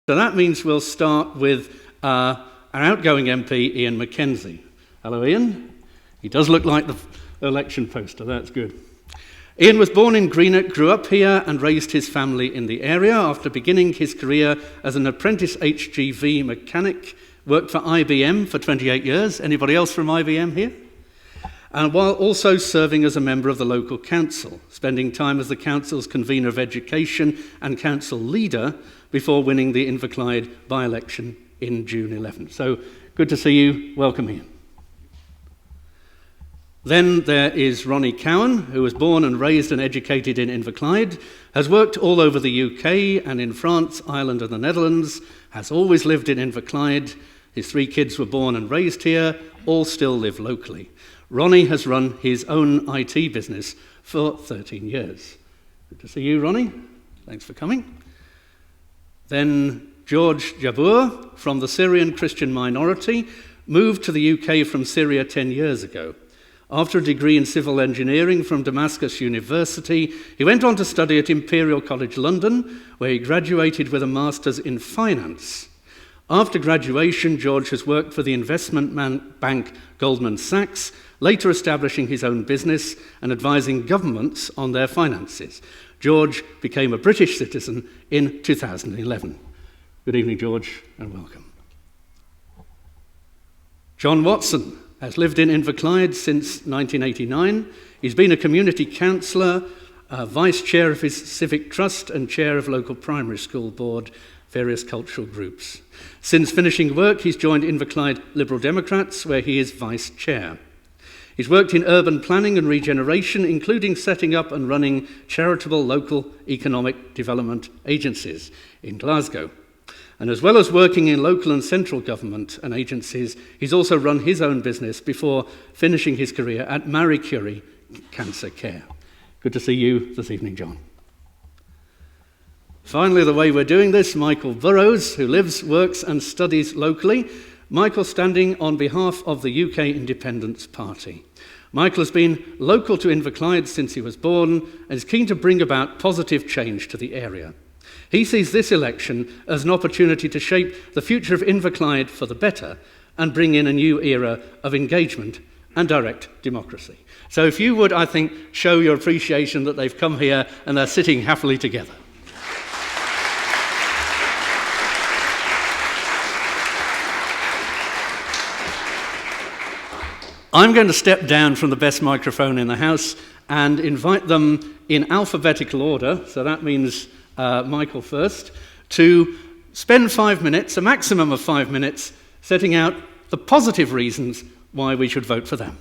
So that means we'll start with our outgoing MP, Ian McKenzie. Hello, Ian. He does look like the election poster, that's good. Ian was born in Greenock, grew up here and raised his family in the area after beginning his career as an apprentice HGV mechanic, worked for IBM for 28 years. Anybody else from IBM here? And while also serving as a member of the local council, spending time as the council's convener of education and council leader before winning the Inverclyde by-election in June 11. So good to see you. Welcome, Ian. Then there is Ronnie Cowan, who was born and raised and educated in Inverclyde, has worked all over the UK and in France, Ireland and the Netherlands, has always lived in Inverclyde. His 3 kids were born and raised here, all still live locally. Ronnie has run his own IT business for 13 years. Good to see you, Ronnie. Thanks for coming. Then George Jabbour, from the Syrian Christian minority, moved to the UK from Syria 10 years ago. After a degree in civil engineering from Damascus University, he went on to study at Imperial College London, where he graduated with a master's in finance. After graduation, George has worked for the investment bank Goldman Sachs, later establishing his own business and advising governments on their finances. George became a British citizen in 2011. Good evening, George, and welcome. John Watson has lived in Inverclyde since 1989. He's been a community councillor, vice chair of his civic trust and chair of local primary school board, various cultural groups. Since finishing work, he's joined Inverclyde Liberal Democrats, where he is vice chair. He's worked in urban planning and regeneration, including setting up and running charitable local economic development agencies in Glasgow. And as well as working in local and central government and agencies, he's also run his own business before finishing his career at Marie Curie Cancer Care. Good to see you this evening, John. Finally, the way we're doing this, Michael Burrows, who lives, works and studies locally. Michael standing on behalf of the UK Independence Party. Michael has been local to Inverclyde since he was born and is keen to bring about positive change to the area. He sees this election as an opportunity to shape the future of Inverclyde for the better and bring in a new era of engagement and direct democracy. So if you would, I think, show your appreciation that they've come here and they're sitting happily together. I'm going to step down from the best microphone in the house and invite them in alphabetical order, so that means Michael first, to spend 5 minutes, a maximum of 5 minutes, setting out the positive reasons why we should vote for them.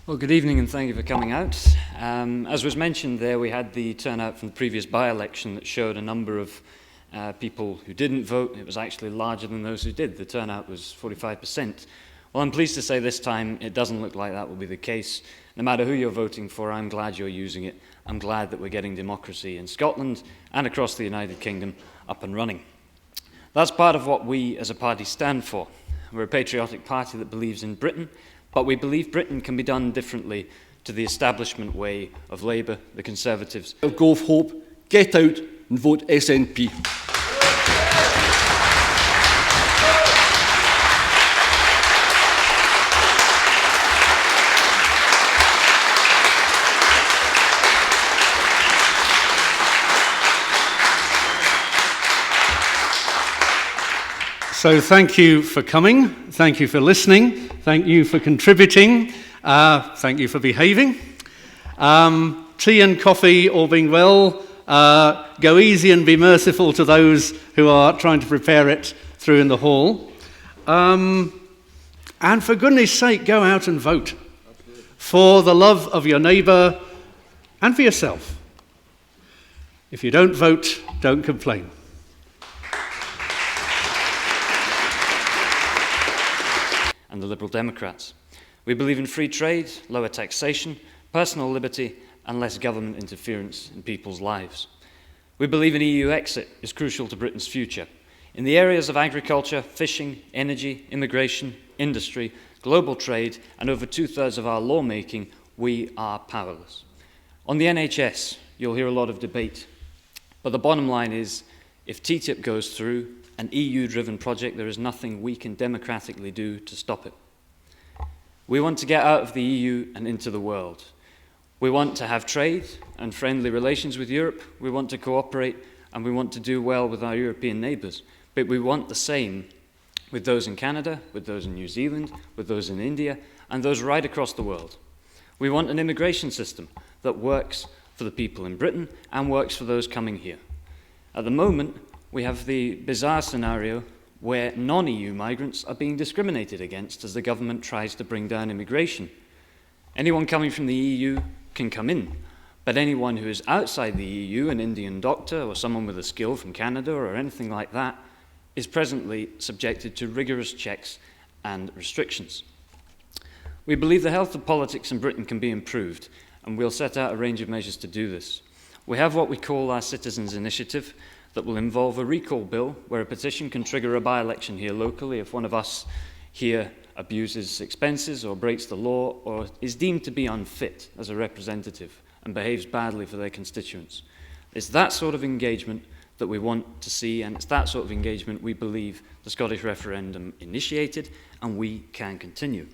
Well, good evening and thank you for coming out. As was mentioned there, we had the turnout from the previous by-election that showed a number of people who didn't vote. It was actually larger than those who did. The turnout was 45%. Well, I'm pleased to say this time it doesn't look like that will be the case. No matter who you're voting for, I'm glad you're using it. I'm glad that we're getting democracy in Scotland and across the United Kingdom up and running. That's part of what we as a party stand for. We're a patriotic party that believes in Britain, but we believe Britain can be done differently to the establishment way of Labour, the Conservatives. Go of hope, get out and vote SNP. So thank you for coming, thank you for listening, thank you for contributing, thank you for behaving. Tea and coffee, all being well, go easy and be merciful to those who are trying to prepare it through in the hall. And for goodness sake, go out and vote for the love of your neighbour and for yourself. If you don't vote, don't complain. And the Liberal Democrats. We believe in free trade, lower taxation, personal liberty, and less government interference in people's lives. We believe an EU exit is crucial to Britain's future. In the areas of agriculture, fishing, energy, immigration, industry, global trade, and over 2/3 of our lawmaking, we are powerless. On the NHS, you'll hear a lot of debate, but the bottom line is, if TTIP goes through, an EU-driven project, there is nothing we can democratically do to stop it. We want to get out of the EU and into the world. We want to have trade and friendly relations with Europe. We want to cooperate, and we want to do well with our European neighbours. But we want the same with those in Canada, with those in New Zealand, with those in India, and those right across the world. We want an immigration system that works for the people in Britain and works for those coming here. At the moment, we have the bizarre scenario where non-EU migrants are being discriminated against as the government tries to bring down immigration. Anyone coming from the EU can come in, but anyone who is outside the EU, an Indian doctor or someone with a skill from Canada or anything like that, is presently subjected to rigorous checks and restrictions. We believe the health of politics in Britain can be improved, and we'll set out a range of measures to do this. We have what we call our Citizens' Initiative that will involve a recall bill where a petition can trigger a by-election here locally if one of us here abuses expenses or breaks the law or is deemed to be unfit as a representative and behaves badly for their constituents. It's that sort of engagement that we want to see, and it's that sort of engagement we believe the Scottish referendum initiated and we can continue.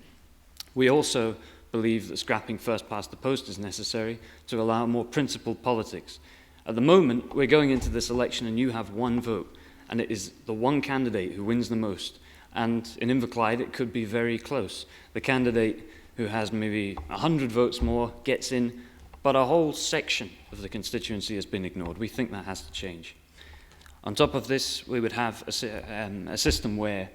We also believe that scrapping first past the post is necessary to allow more principled politics. At the moment, we're going into this election and you have one vote, and it is the one candidate who wins the most. And in Inverclyde, it could be very close. The candidate who has maybe 100 votes more gets in, but a whole section of the constituency has been ignored. We think that has to change. On top of this, we would have a system where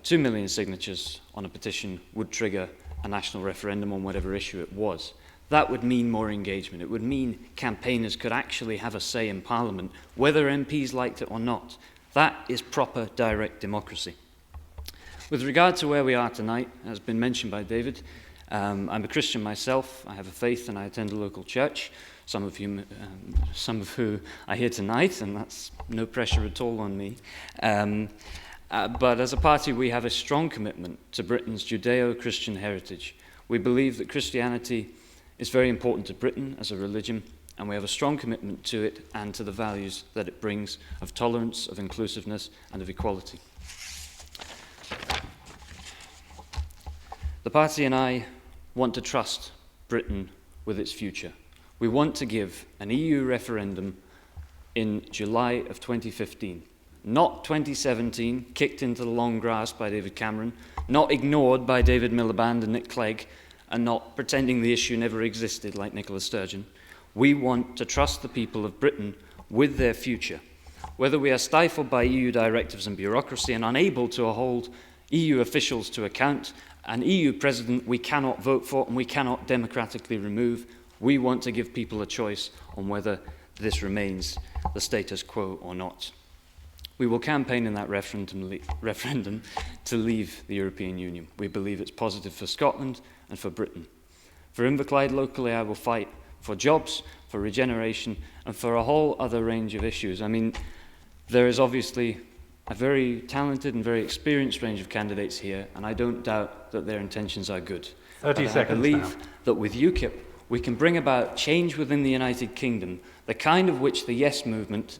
2 million signatures on a petition would trigger a national referendum on whatever issue it was. That would mean more engagement. It would mean campaigners could actually have a say in Parliament, whether MPs liked it or not. That is proper direct democracy. With regard to where we are tonight, as been mentioned by David, I'm a Christian myself. I have a faith and I attend a local church, some of who are here tonight, and that's no pressure at all on me. But as a party, we have a strong commitment to Britain's Judeo-Christian heritage. We believe that Christianity is very important to Britain as a religion, and we have a strong commitment to it and to the values that it brings of tolerance, of inclusiveness, and of equality. The party and I want to trust Britain with its future. We want to give an EU referendum in July of 2015. Not 2017, kicked into the long grass by David Cameron, not ignored by David Miliband and Nick Clegg, and not pretending the issue never existed like Nicola Sturgeon. We want to trust the people of Britain with their future. Whether we are stifled by EU directives and bureaucracy and unable to hold EU officials to account, an EU president we cannot vote for and we cannot democratically remove, we want to give people a choice on whether this remains the status quo or not. We will campaign in that referendum to leave the European Union. We believe it's positive for Scotland and for Britain. For Inverclyde locally, I will fight for jobs, for regeneration, and for a whole other range of issues. I mean, there is obviously a very talented and very experienced range of candidates here, and I don't doubt that their intentions are good. 30 seconds I believe now. that with UKIP, we can bring about change within the United Kingdom, the kind of which the Yes movement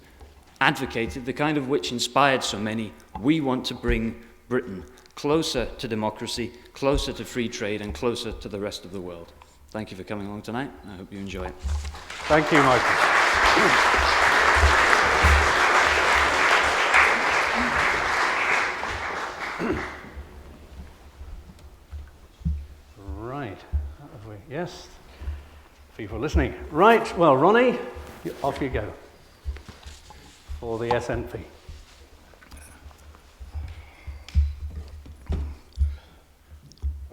advocated, the kind of which inspired so many. We want to bring Britain closer to democracy, closer to free trade, and closer to the rest of the world. Thank you for coming along tonight. I hope you enjoy it. Thank you, Michael. Right. Yes. People listening. Right. Well, Ronnie, off you go for the SNP.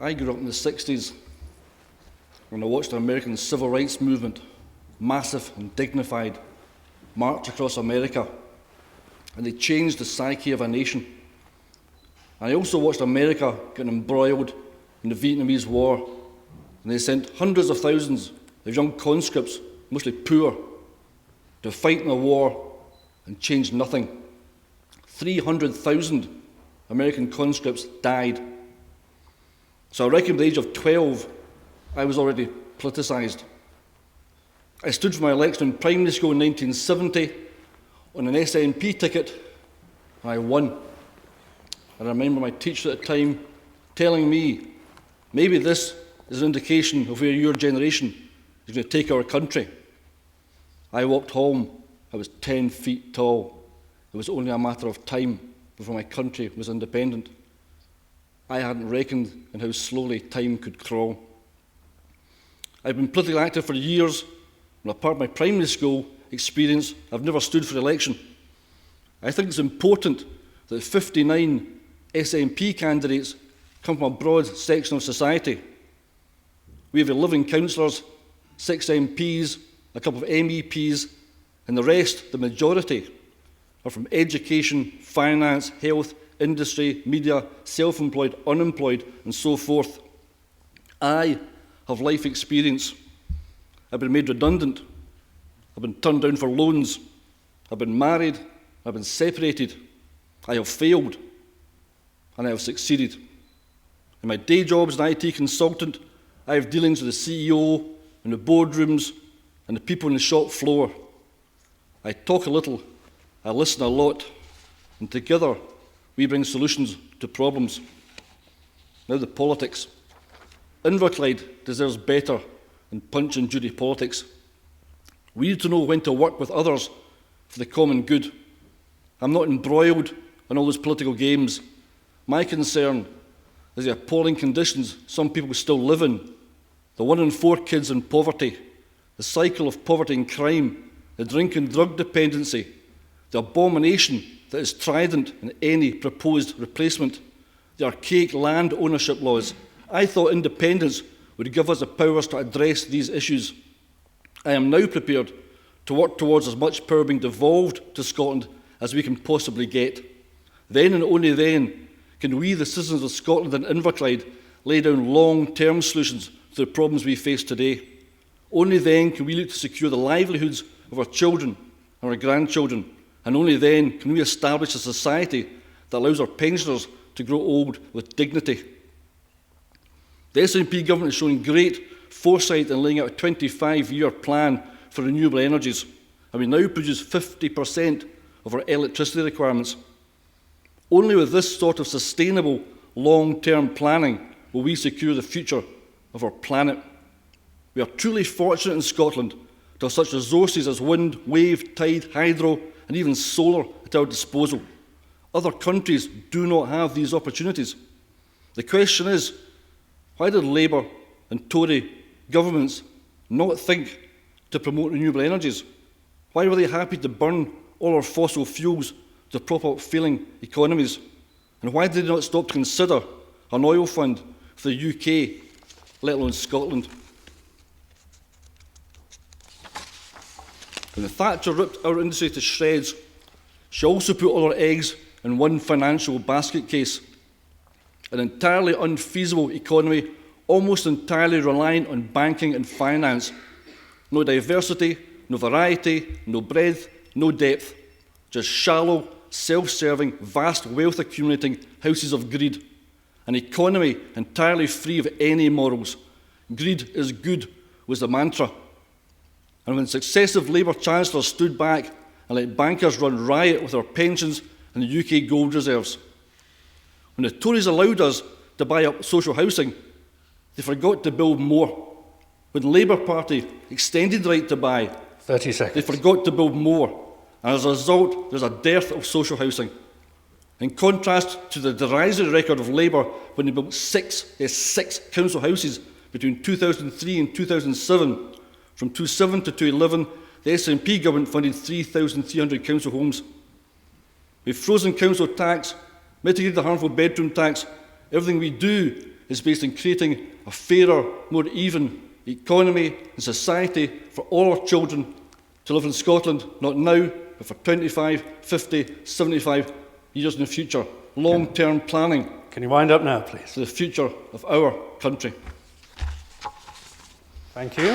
I grew up in the 60s when I watched the American civil rights movement, massive and dignified, march across America, and they changed the psyche of a nation. And I also watched America get embroiled in the Vietnamese War, and they sent hundreds of thousands of young conscripts, mostly poor, to fight in a war and change nothing. 300,000 American conscripts died. So I reckon by the age of 12, I was already politicised. I stood for my election in primary school in 1970 on an SNP ticket, and I won. And I remember my teacher at the time telling me, maybe this is an indication of where your generation is going to take our country. I walked home. I was 10 feet tall. It was only a matter of time before my country was independent. I hadn't reckoned on how slowly time could crawl. I've been politically active for years, and apart from my primary school experience, I've never stood for election. I think it's important that 59 SNP candidates come from a broad section of society. We have 11 councillors, 6 MPs, a couple of MEPs, and the rest, the majority, are from education, finance, health, industry, media, self-employed, unemployed, and so forth. I have life experience. I've been made redundant. I've been turned down for loans. I've been married. I've been separated. I have failed. And I have succeeded. In my day job as an IT consultant, I have dealings with the CEO and the boardrooms and the people on the shop floor. I talk a little, I listen a lot, and together we bring solutions to problems. Now the politics. Inverclyde deserves better than punch and judy politics. We need to know when to work with others for the common good. I'm not embroiled in all those political games. My concern is the appalling conditions some people still live in. The 1 in 4 kids in poverty, the cycle of poverty and crime, the drink and drug dependency, the abomination that is Trident in any proposed replacement, the archaic land ownership laws. I thought independence would give us the powers to address these issues. I am now prepared to work towards as much power being devolved to Scotland as we can possibly get. Then and only then can we, the citizens of Scotland and Inverclyde, lay down long-term solutions to the problems we face today. Only then can we look to secure the livelihoods of our children and our grandchildren, and only then can we establish a society that allows our pensioners to grow old with dignity. The SNP government is showing great foresight in laying out a 25-year plan for renewable energies, and we now produce 50% of our electricity requirements. Only with this sort of sustainable long-term planning will we secure the future of our planet. We are truly fortunate in Scotland to have such resources as wind, wave, tide, hydro, and even solar at our disposal. Other countries do not have these opportunities. The question is, why did Labour and Tory governments not think to promote renewable energies? Why were they happy to burn all our fossil fuels to prop up failing economies? And why did they not stop to consider an oil fund for the UK, let alone Scotland? When Thatcher ripped our industry to shreds, she also put all her eggs in one financial basket case. An entirely unfeasible economy, almost entirely reliant on banking and finance. No diversity, no variety, no breadth, no depth. Just shallow, self-serving, vast wealth accumulating houses of greed. An economy entirely free of any morals. Greed is good was the mantra. And when successive Labour chancellors stood back and let bankers run riot with our pensions and the UK gold reserves. When the Tories allowed us to buy up social housing, they forgot to build more. When the Labour Party extended the right to buy, 30 seconds. They forgot to build more. And as a result, there's a dearth of social housing. In contrast to the derisory record of Labour when they built six council houses between 2003 and 2007, from 2007 to 2011, the SNP government funded 3,300 council homes. We've frozen council tax, mitigated the harmful bedroom tax. Everything we do is based on creating a fairer, more even economy and society for all our children to live in Scotland, not now, but for 25, 50, 75 years in the future. Long-term planning. Can you wind up now, please? For the future of our country. Thank you.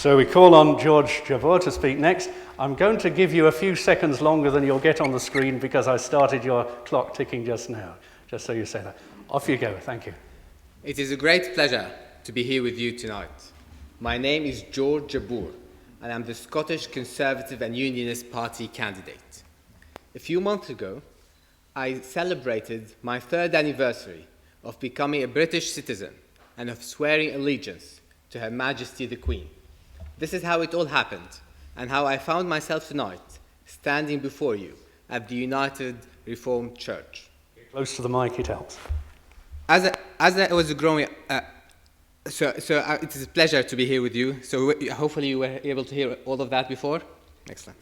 So we call on George Jabbour to speak next. I'm going to give you a few seconds longer than you'll get on the screen because I started your clock ticking just now, just so you say that. Off you go, thank you. It is a great pleasure to be here with you tonight. My name is George Jabbour, and I'm the Scottish Conservative and Unionist Party candidate. A few months ago, I celebrated my 3rd anniversary of becoming a British citizen and of swearing allegiance to Her Majesty the Queen. This is how it all happened, and how I found myself tonight standing before you at the United Reformed Church. Get close to the mic, it helps. As I was growing up, it is a pleasure to be here with you. So hopefully you were able to hear all of that before. Excellent.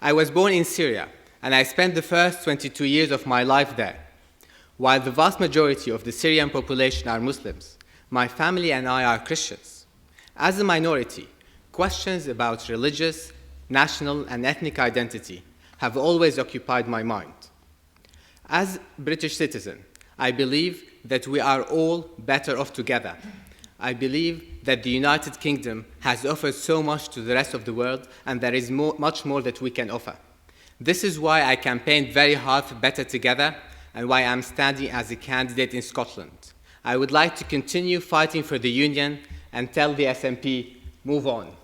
I was born in Syria, and I spent the first 22 years of my life there. While the vast majority of the Syrian population are Muslims, my family and I are Christians. As a minority, questions about religious, national, and ethnic identity have always occupied my mind. As a British citizen, I believe that we are all better off together. I believe that the United Kingdom has offered so much to the rest of the world, and there is much more that we can offer. This is why I campaigned very hard for Better Together, and why I'm standing as a candidate in Scotland. I would like to continue fighting for the Union and tell the SNP, move on.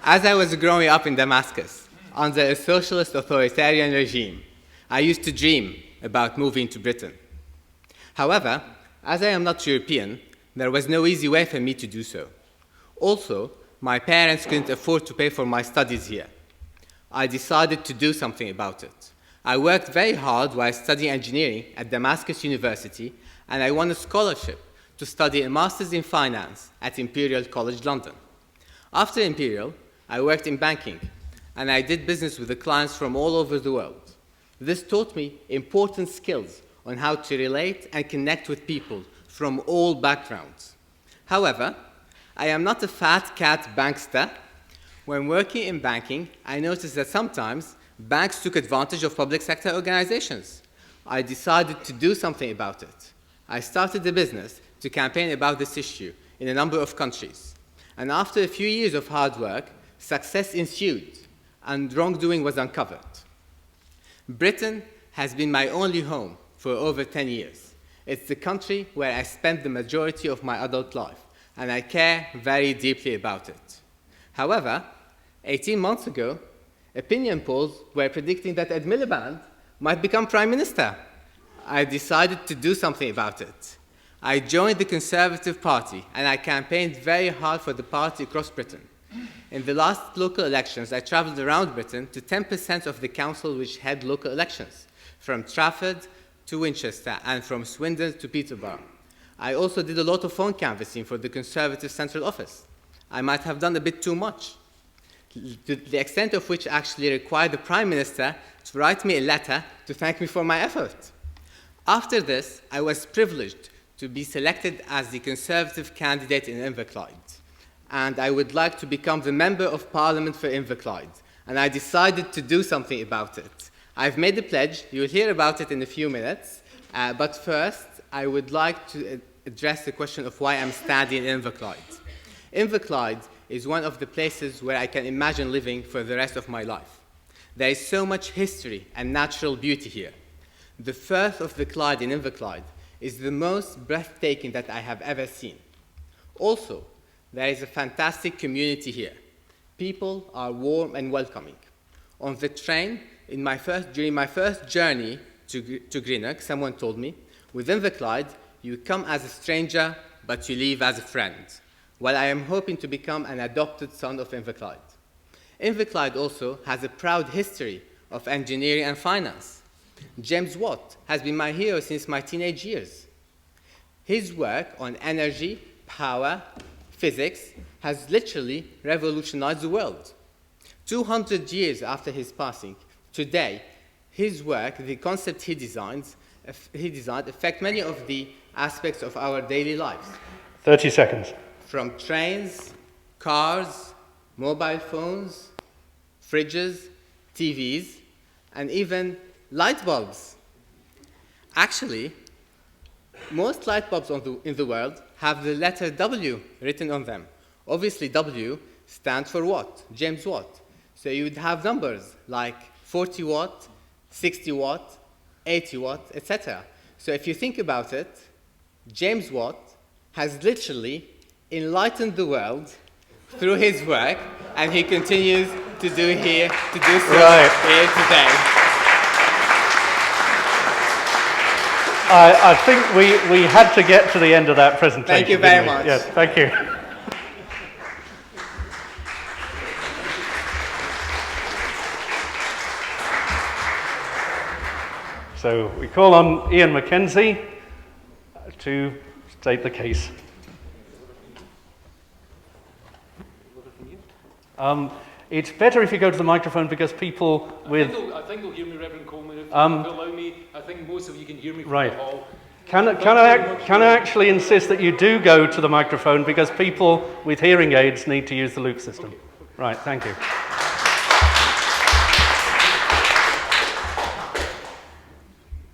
As I was growing up in Damascus, under a socialist authoritarian regime, I used to dream about moving to Britain. However, as I am not European, there was no easy way for me to do so. Also, my parents couldn't afford to pay for my studies here. I decided to do something about it. I worked very hard while studying engineering at Damascus University, and I won a scholarship to study a master's in finance at Imperial College London. After Imperial, I worked in banking, and I did business with the clients from all over the world. This taught me important skills on how to relate and connect with people from all backgrounds. However, I am not a fat cat bankster. When working in banking, I noticed that sometimes banks took advantage of public sector organizations. I decided to do something about it. I started a business to campaign about this issue in a number of countries. And after a few years of hard work, success ensued, and wrongdoing was uncovered. Britain has been my only home for over 10 years. It's the country where I spent the majority of my adult life, and I care very deeply about it. However, 18 months ago, opinion polls were predicting that Ed Miliband might become Prime Minister. I decided to do something about it. I joined the Conservative Party, and I campaigned very hard for the party across Britain. In the last local elections, I travelled around Britain to 10% of the council which had local elections, from Trafford to Winchester and from Swindon to Peterborough. I also did a lot of phone canvassing for the Conservative Central Office. I might have done a bit too much, to the extent of which actually required the Prime Minister to write me a letter to thank me for my effort. After this, I was privileged to be selected as the Conservative candidate in Inverclyde, and I would like to become the Member of Parliament for Inverclyde, and I decided to do something about it. I've made a pledge. You'll hear about it in a few minutes, but first, I would like to address the question of why I'm standing in Inverclyde. Inverclyde is one of the places where I can imagine living for the rest of my life. There is so much history and natural beauty here. The Firth of the Clyde in Inverclyde is the most breathtaking that I have ever seen. Also, there is a fantastic community here. People are warm and welcoming. On the train, during my first journey to Greenock, someone told me, with Inverclyde, you come as a stranger, but you leave as a friend. Well, I am hoping to become an adopted son of Inverclyde. Inverclyde also has a proud history of engineering and finance. James Watt has been my hero since my teenage years. His work on energy, power, physics has literally revolutionized the world. 200 years after his passing, today, his work, the concept he designed, affect many of the aspects of our daily lives. 30 seconds. From trains, cars, mobile phones, fridges, TVs, and even light bulbs. Actually, most light bulbs in the world have the letter W written on them. Obviously, W stands for Watt, James Watt. So you would have numbers like 40 watt, 60 watt, 80 watt, etc. So if you think about it, James Watt has literally enlightened the world through his work, and he continues to do so here today. I think we had to get to the end of that presentation. Thank you very much. Yes, thank you. So we call on Ian McKenzie to state the case. It's better if you go to the microphone because people with... I think they'll hear me, Reverend Coleman, if you allow me. I think most of you can hear me from the hall. Can I actually insist that you do go to the microphone because people with hearing aids need to use the loop system? Okay. Right, thank you.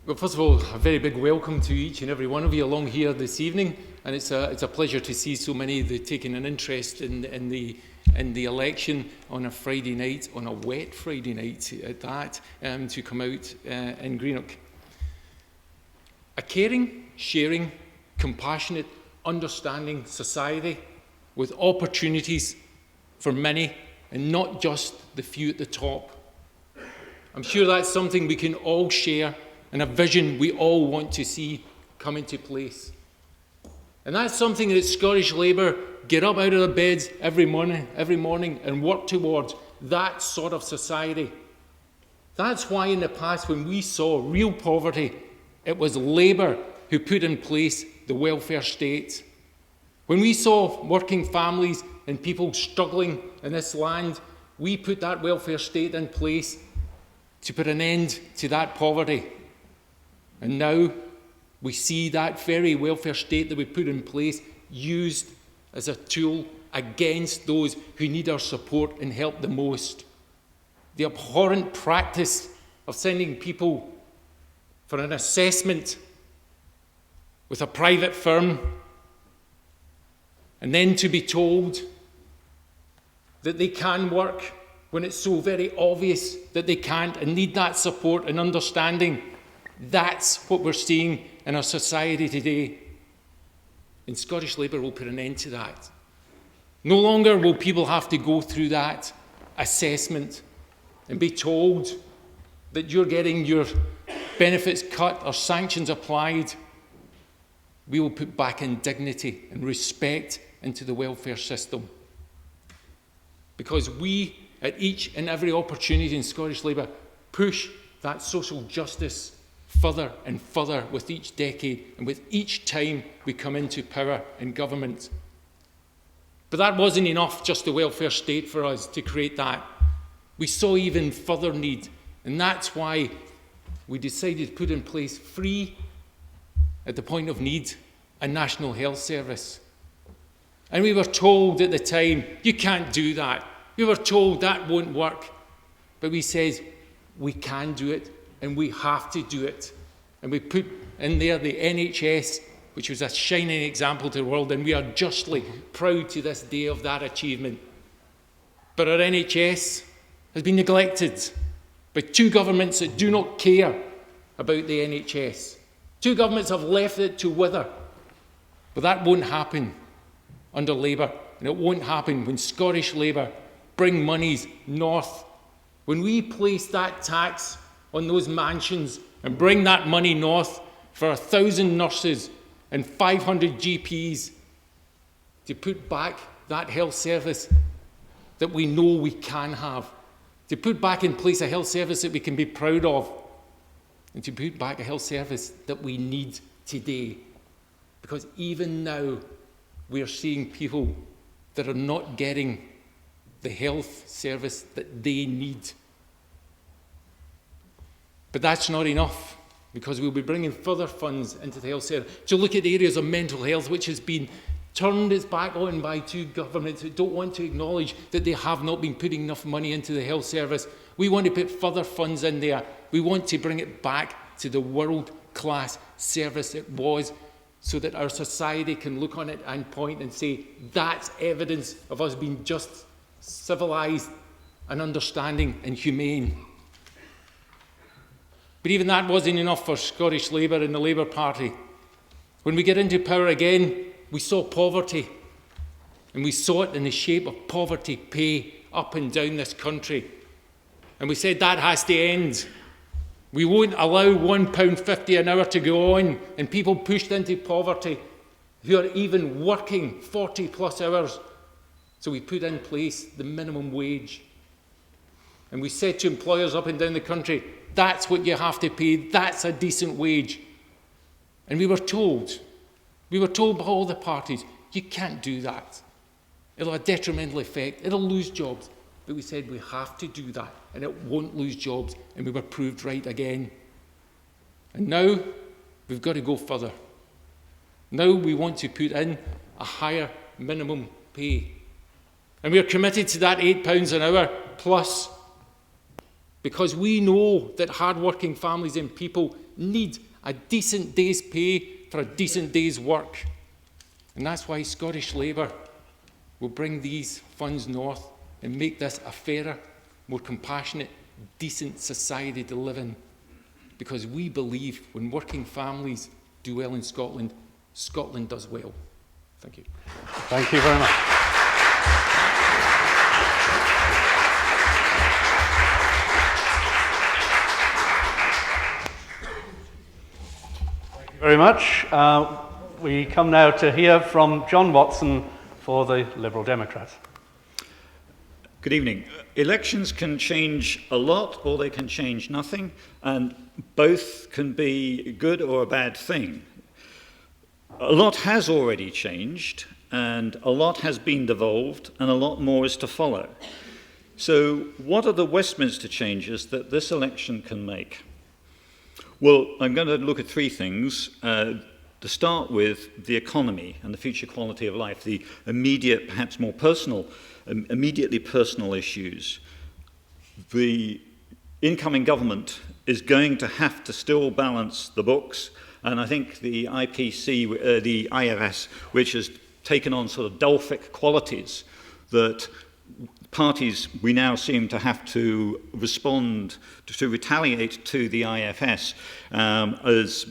Well, first of all, a very big welcome to each and every one of you along here this evening, and it's a pleasure to see so many taking an interest in the election on a Friday night, on a wet Friday night at that, to come out in Greenock. A caring, sharing, compassionate, understanding society with opportunities for many and not just the few at the top. I'm sure that's something we can all share and a vision we all want to see come into place. And that's something that Scottish Labour get up out of their beds every morning and work towards, that sort of society. That's why in the past when we saw real poverty, it was Labour who put in place the welfare state. When we saw working families and people struggling in this land, we put that welfare state in place to put an end to that poverty. And now we see that very welfare state that we put in place used as a tool against those who need our support and help the most. The abhorrent practice of sending people for an assessment with a private firm and then to be told that they can work when it's so very obvious that they can't and need that support and understanding. That's what we're seeing in our society today. And Scottish Labour will put an end to that. No longer will people have to go through that assessment and be told that you're getting your benefits cut or sanctions applied. We will put back in dignity and respect into the welfare system. Because we, at each and every opportunity in Scottish Labour, push that social justice further and further with each decade and with each time we come into power and government. But that wasn't enough, just the welfare state, for us to create that. We saw even further need, and that's why we decided to put in place free, at the point of need, a national health service. And we were told at the time, you can't do that. We were told that won't work. But we said, we can do it, and we have to do it. And we put in there the NHS, which was a shining example to the world, and we are justly proud to this day of that achievement. But our NHS has been neglected by two governments that do not care about the NHS. Two governments have left it to wither. But that won't happen under Labour, and it won't happen when Scottish Labour bring monies north. When we place that tax on those mansions and bring that money north for 1,000 nurses and 500 GPs to put back that health service that we know we can have, to put back in place a health service that we can be proud of, and to put back a health service that we need today. Because even now, we are seeing people that are not getting the health service that they need. But that's not enough, because we'll be bringing further funds into the health service to look at areas of mental health which has been turned its back on by two governments who don't want to acknowledge that they have not been putting enough money into the health service. We want to put further funds in there. We want to bring it back to the world-class service it was so that our society can look on it and point and say, that's evidence of us being just, civilised and understanding and humane. But even that wasn't enough for Scottish Labour and the Labour Party. When we get into power again, we saw poverty. And we saw it in the shape of poverty pay up and down this country. And we said that has to end. We won't allow £1.50 an hour to go on and people pushed into poverty who are even working 40 plus hours. So we put in place the minimum wage. And we said to employers up and down the country, that's what you have to pay, that's a decent wage. And we were told by all the parties, you can't do that. It'll have a detrimental effect, it'll lose jobs. But we said we have to do that, and it won't lose jobs, and we were proved right again. And now we've got to go further. Now we want to put in a higher minimum pay. And we are committed to that £8 an hour plus, because we know that hard-working families and people need a decent day's pay for a decent day's work. And that's why Scottish Labour will bring these funds north and make this a fairer, more compassionate, decent society to live in. Because we believe when working families do well in Scotland, Scotland does well. Thank you. Thank you very much. Thank you very much. We come now to hear from John Watson for the Liberal Democrats. Good evening. Elections can change a lot or they can change nothing, and both can be a good or a bad thing. A lot has already changed, and a lot has been devolved, and a lot more is to follow. So what are the Westminster changes that this election can make? Well, I'm going to look at three things. To start with, the economy and the future quality of life, the immediate, perhaps more personal, immediately personal issues. The incoming government is going to have to still balance the books, and I think the IPC, the IRS, which has taken on sort of Delphic qualities that parties we now seem to have to respond to retaliate to the IFS as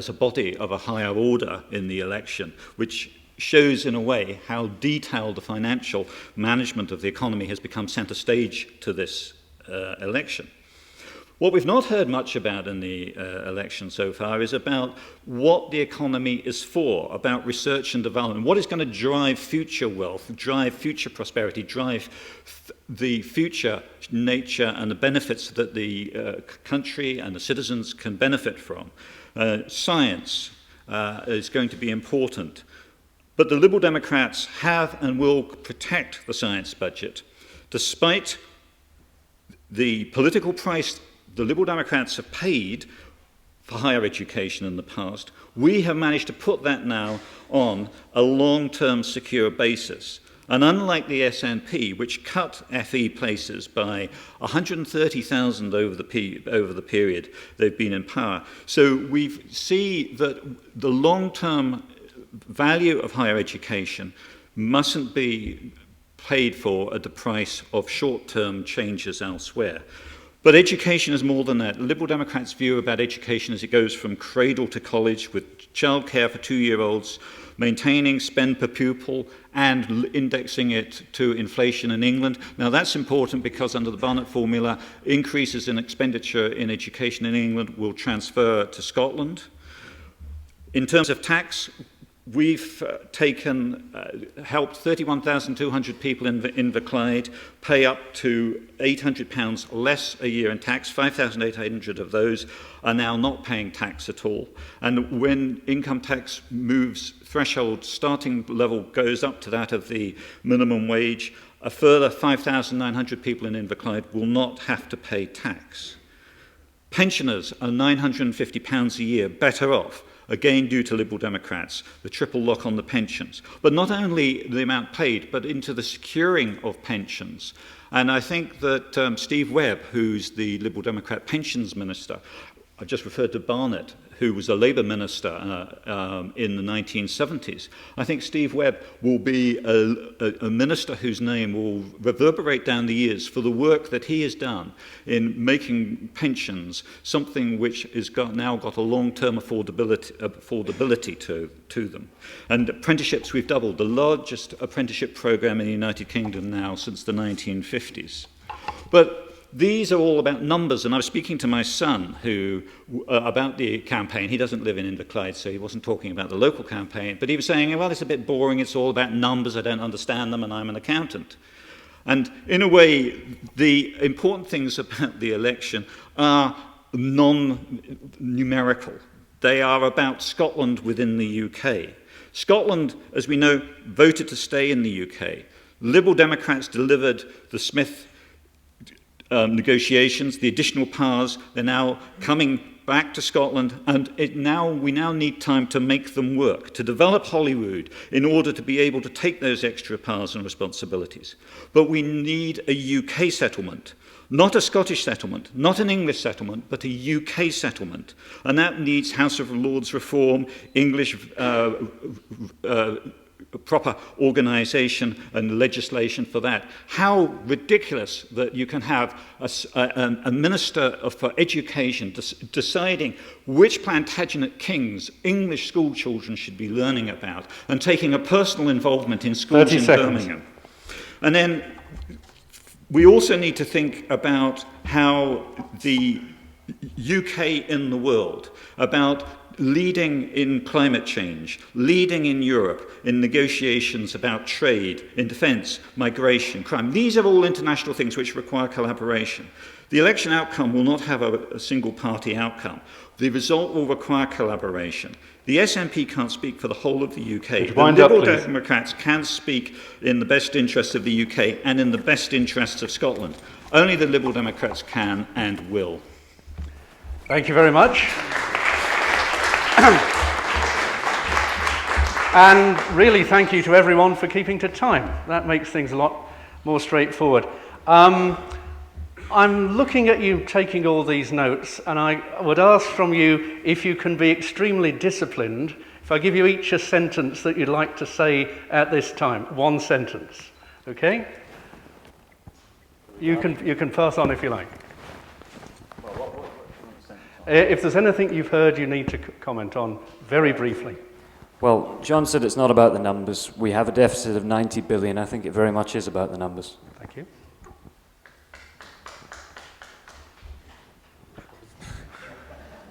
a body of a higher order in the election, which shows in a way how detailed the financial management of the economy has become centre stage to this election. What we've not heard much about in the election so far is about what the economy is for, about research and development, what is going to drive future wealth, drive future prosperity, drive the future nature and the benefits that the country and the citizens can benefit from. Science is going to be important. But the Liberal Democrats have and will protect the science budget, despite the political price the Liberal Democrats have paid for higher education in the past. We have managed to put that now on a long-term secure basis. And unlike the SNP, which cut FE places by 130,000 over the period they've been in power, so we see that the long-term value of higher education mustn't be paid for at the price of short-term changes elsewhere. But education is more than that. The Liberal Democrats' view about education is it goes from cradle to college with childcare for 2-year-olds, maintaining spend per pupil and indexing it to inflation in England. Now that's important because under the Barnett formula, increases in expenditure in education in England will transfer to Scotland. In terms of tax, we've helped 31,200 people in Inverclyde pay up to £800 less a year in tax. 5,800 of those are now not paying tax at all. And when income tax moves threshold, starting level goes up to that of the minimum wage, a further 5,900 people in Inverclyde will not have to pay tax. Pensioners are £950 a year better off, again due to Liberal Democrats, the triple lock on the pensions. But not only the amount paid, but into the securing of pensions. And I think that Steve Webb, who's the Liberal Democrat pensions minister, I just referred to Barnett, who was a Labour minister in the 1970s. I think Steve Webb will be a minister whose name will reverberate down the years for the work that he has done in making pensions something which has now got a long-term affordability to them. And apprenticeships, we've doubled, the largest apprenticeship programme in the United Kingdom now since the 1950s. But these are all about numbers, and I was speaking to my son about the campaign. He doesn't live in Inverclyde, so he wasn't talking about the local campaign, but he was saying, well, it's a bit boring, it's all about numbers, I don't understand them, and I'm an accountant. And in a way, the important things about the election are non-numerical. They are about Scotland within the UK. Scotland, as we know, voted to stay in the UK. Liberal Democrats delivered the Smith negotiations, the additional powers. They're now coming back to Scotland, and we now need time to make them work, to develop Holyrood in order to be able to take those extra powers and responsibilities. But we need a UK settlement, not a Scottish settlement, not an English settlement, but a UK settlement. And that needs House of Lords reform, English proper organisation and legislation for that. How ridiculous that you can have a minister for education deciding which Plantagenet kings English school children should be learning about and taking a personal involvement in schools in Birmingham. And then we also need to think about how the UK in the world, about leading in climate change, leading in Europe in negotiations about trade, in defence, migration, crime. These are all international things which require collaboration. The election outcome will not have a single party outcome. The result will require collaboration. The SNP can't speak for the whole of the UK. The Liberal Democrats can speak in the best interests of the UK and in the best interests of Scotland. Only the Liberal Democrats can and will. Thank you very much. And really thank you to everyone for keeping to time. That makes things a lot more straightforward. I'm looking at you taking all these notes, and I would ask from you if you can be extremely disciplined. If I give you each a sentence that you'd like to say at this time, one sentence, okay? You can pass on if you like. If there's anything you've heard you need to comment on, very briefly. Well, John said it's not about the numbers. We have a deficit of 90 billion. I think it very much is about the numbers. Thank you.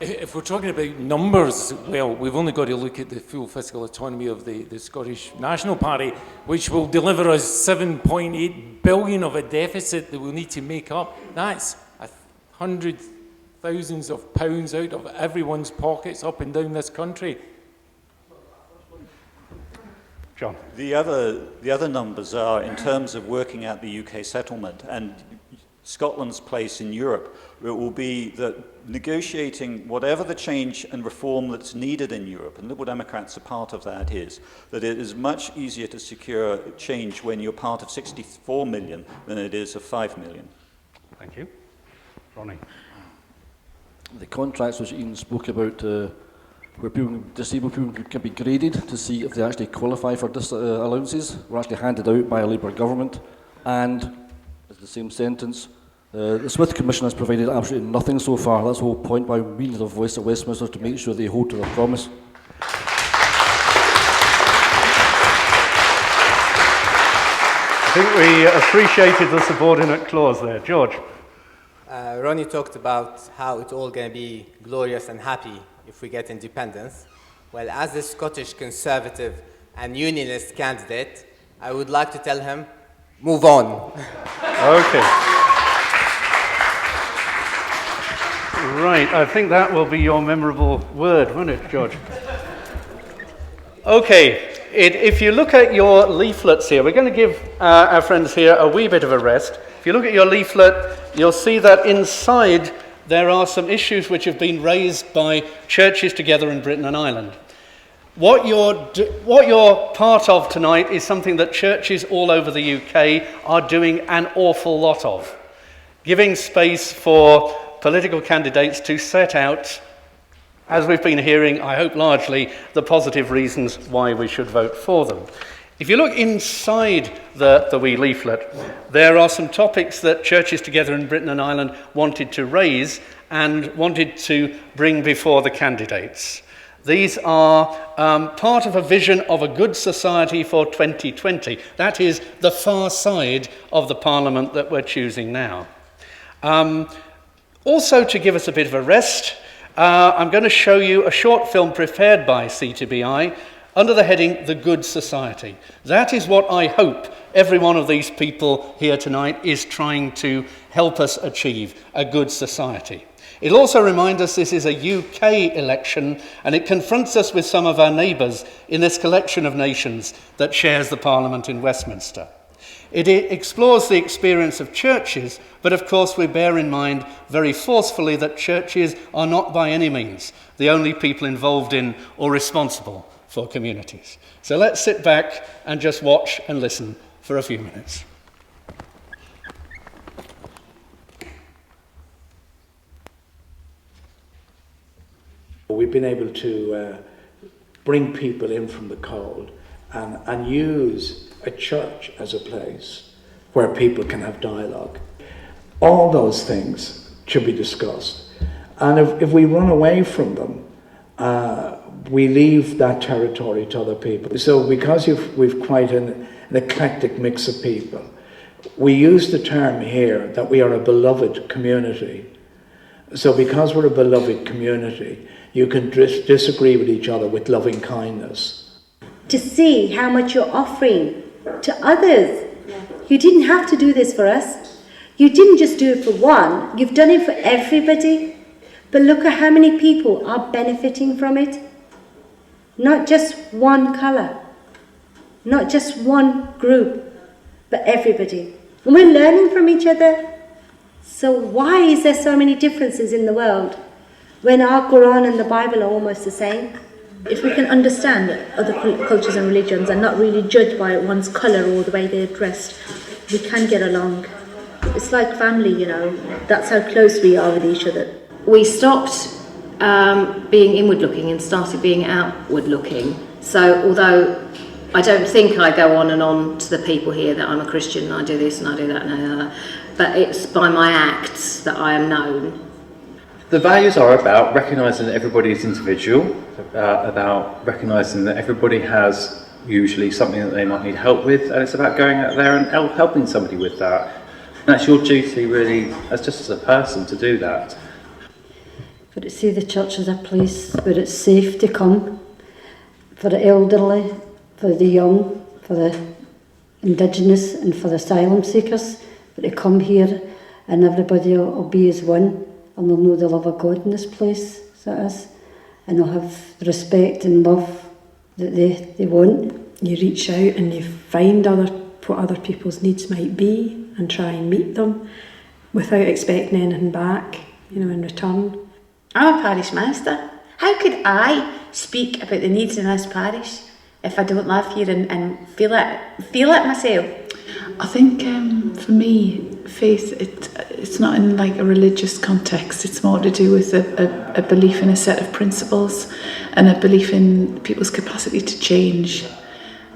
If we're talking about numbers, well, we've only got to look at the full fiscal autonomy of the Scottish National Party, which will deliver us 7.8 billion of a deficit that we'll need to make up. That's 100,000s of pounds out of everyone's pockets up and down this country. John. The other numbers are in terms of working out the UK settlement and Scotland's place in Europe. It will be that negotiating whatever the change and reform that's needed in Europe, and Liberal Democrats are part of that, is that it is much easier to secure change when you're part of 64 million than it is of 5 million. Thank you. Ronnie. The contracts which Ian spoke about, where disabled people can be graded to see if they actually qualify for allowances, were actually handed out by a Labour government. And, as the same sentence, the Smith Commission has provided absolutely nothing so far. That's the whole point why we need a voice at Westminster to make sure they hold to their promise. I think we appreciated the subordinate clause there. George. Ronnie talked about how it's all going to be glorious and happy if we get independence. Well, as a Scottish Conservative and Unionist candidate, I would like to tell him, move on. Okay. Right, I think that will be your memorable word, won't it, George? Okay, if you look at your leaflets here, we're going to give our friends here a wee bit of a rest. If you look at your leaflet, you'll see that inside there are some issues which have been raised by churches together in Britain and Ireland. What you're part of tonight is something that churches all over the UK are doing an awful lot of. Giving space for political candidates to set out, as we've been hearing, I hope largely, the positive reasons why we should vote for them. If you look inside the wee leaflet, there are some topics that Churches Together in Britain and Ireland wanted to raise and wanted to bring before the candidates. These are part of a vision of a good society for 2020. That is the far side of the Parliament that we're choosing now. Also, to give us a bit of a rest, I'm going to show you a short film prepared by C2BI under the heading The Good Society. That is what I hope every one of these people here tonight is trying to help us achieve, a good society. It'll also remind us this is a UK election, and it confronts us with some of our neighbours in this collection of nations that shares the Parliament in Westminster. It explores the experience of churches, but of course we bear in mind very forcefully that churches are not by any means the only people involved in or responsible for communities. So let's sit back and just watch and listen for a few minutes. We've been able to bring people in from the cold and use a church as a place where people can have dialogue. All those things should be discussed. And if we run away from them, we leave that territory to other people. So because we've quite an eclectic mix of people, we use the term here that we are a beloved community. So because we're a beloved community, you can disagree with each other with loving kindness. To see how much you're offering to others. You didn't have to do this for us. You didn't just do it for one, you've done it for everybody. But look at how many people are benefiting from it. Not just one colour, not just one group, but everybody. And we're learning from each other. So why is there so many differences in the world when our Quran and the Bible are almost the same? If we can understand other cultures and religions and not really judge by one's colour or the way they're dressed, we can get along. It's like family, you know, that's how close we are with each other. We stopped being inward looking and started being outward looking. So although I don't think I go on and on to the people here that I'm a Christian and I do this and I do that and I do that, but it's by my acts that I am known. The values are about recognising that everybody is individual, about recognising that everybody has usually something that they might need help with, and it's about going out there and helping somebody with that. And that's your duty really, as just as a person, to do that. For to see the church as a place where it's safe to come, for the elderly, for the young, for the indigenous and for the asylum seekers, but to come here and everybody will be as one. And they'll know the love of God in this place, so it is. And they'll have the respect and love that they want. You reach out and you find what other people's needs might be and try and meet them without expecting anything back, you know, in return. I'm a parish minister. How could I speak about the needs in this parish if I don't live here and feel it myself? I think for me, faith, it's not in like a religious context. It's more to do with a belief in a set of principles and a belief in people's capacity to change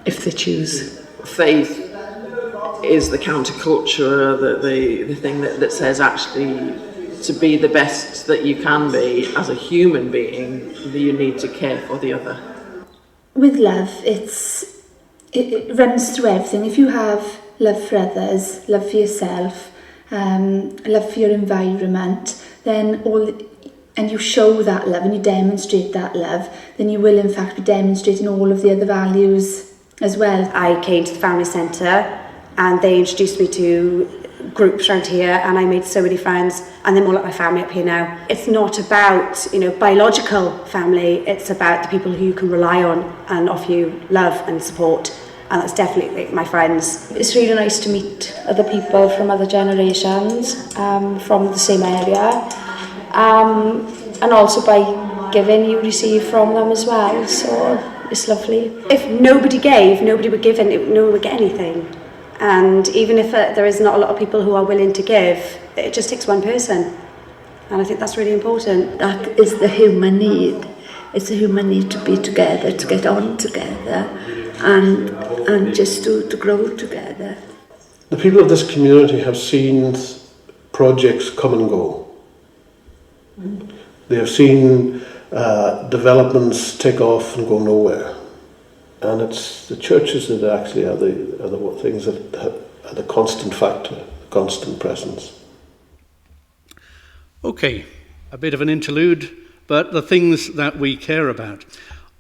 if they choose. Faith is the counterculture, the thing that says actually to be the best that you can be as a human being, you need to care for the other. With love, it runs through everything. If you have love for others, love for yourself, love for your environment, then and you show that love and you demonstrate that love, then you will in fact be demonstrating all of the other values as well. I came to the family centre and they introduced me to groups around here and I made so many friends and they're more like my family up here now. It's not about, biological family, it's about the people who you can rely on and offer you love and support. And that's definitely my friends. It's really nice to meet other people from other generations, from the same area. And also by giving, you receive from them as well. So it's lovely. If nobody gave, nobody would give, and no one would get anything. And even if there is not a lot of people who are willing to give, it just takes one person. And I think that's really important. That is the human need. It's a human need to be together, to get on together, and just to grow together. The people of this community have seen projects come and go. They have seen developments take off and go nowhere. And it's the churches that actually are the things that are the constant factor, the constant presence. Okay, a bit of an interlude, but the things that we care about.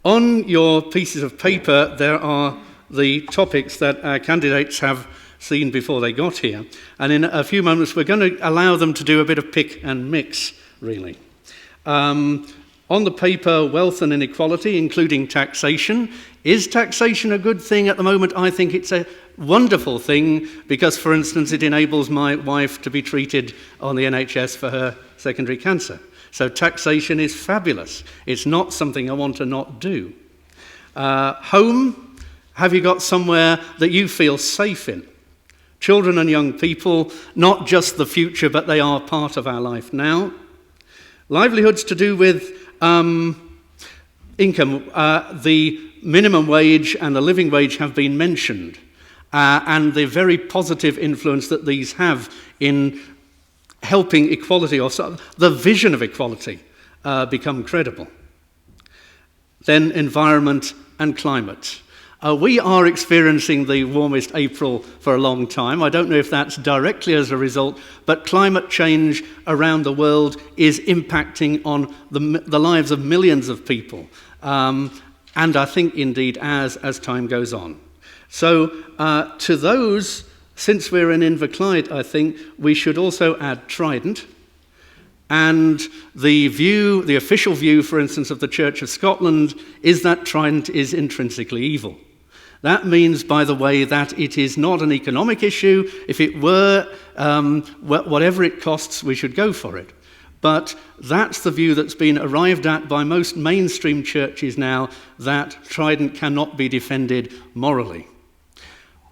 On your pieces of paper, there are the topics that our candidates have seen before they got here. And in a few moments, we're going to allow them to do a bit of pick and mix, really. On the paper, wealth and inequality, including taxation. Is taxation a good thing at the moment? I think it's a wonderful thing because, for instance, it enables my wife to be treated on the NHS for her secondary cancer. So taxation is fabulous. It's not something I want to not do. Home, have you got somewhere that you feel safe in? Children and young people, not just the future, but they are part of our life now. Livelihoods to do with income. The minimum wage and the living wage have been mentioned, and the very positive influence that these have in helping equality, or the vision of equality, become credible. Then environment and climate. We are experiencing the warmest April for a long time. I don't know if that's directly as a result, but climate change around the world is impacting on the lives of millions of people. And I think indeed as time goes on. So to those, since we're in Inverclyde, I think we should also add Trident. And the official view, for instance, of the Church of Scotland is that Trident is intrinsically evil. That means, by the way, that it is not an economic issue. If it were, whatever it costs, we should go for it. But that's the view that's been arrived at by most mainstream churches now, that Trident cannot be defended morally.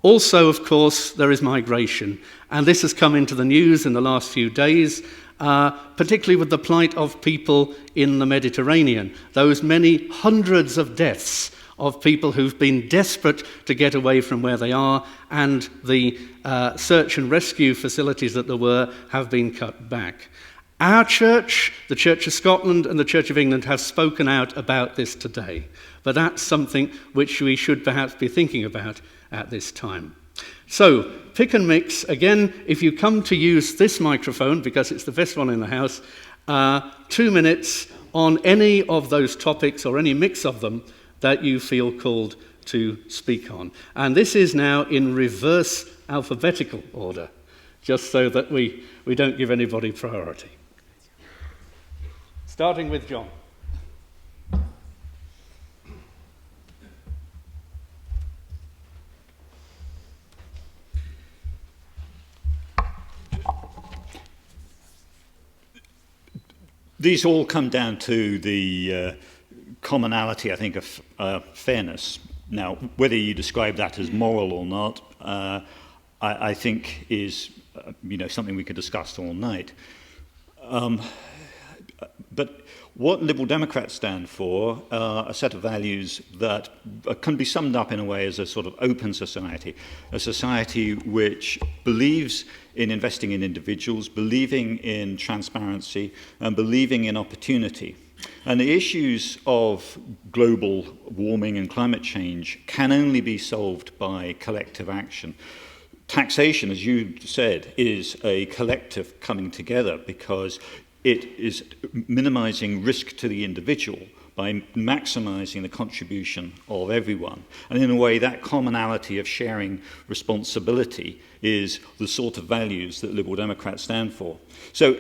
Also, of course, there is migration. And this has come into the news in the last few days, particularly with the plight of people in the Mediterranean. Those many hundreds of deaths of people who've been desperate to get away from where they are, and the search and rescue facilities that there were have been cut back. Our church, the Church of Scotland and the Church of England, have spoken out about this today. But that's something which we should perhaps be thinking about at this time. So, pick and mix. Again, if you come to use this microphone, because it's the best one in the house, 2 minutes on any of those topics or any mix of them that you feel called to speak on. And this is now in reverse alphabetical order, just so that we don't give anybody priority. Starting with John. These all come down to the commonality, I think, of fairness. Now, whether you describe that as moral or not, I think is something we could discuss all night. But what Liberal Democrats stand for are a set of values that can be summed up in a way as a sort of open society, a society which believes in investing in individuals, believing in transparency, and believing in opportunity. And the issues of global warming and climate change can only be solved by collective action. Taxation, as you said, is a collective coming together because it is minimizing risk to the individual by maximizing the contribution of everyone. And in a way, that commonality of sharing responsibility is the sort of values that Liberal Democrats stand for. So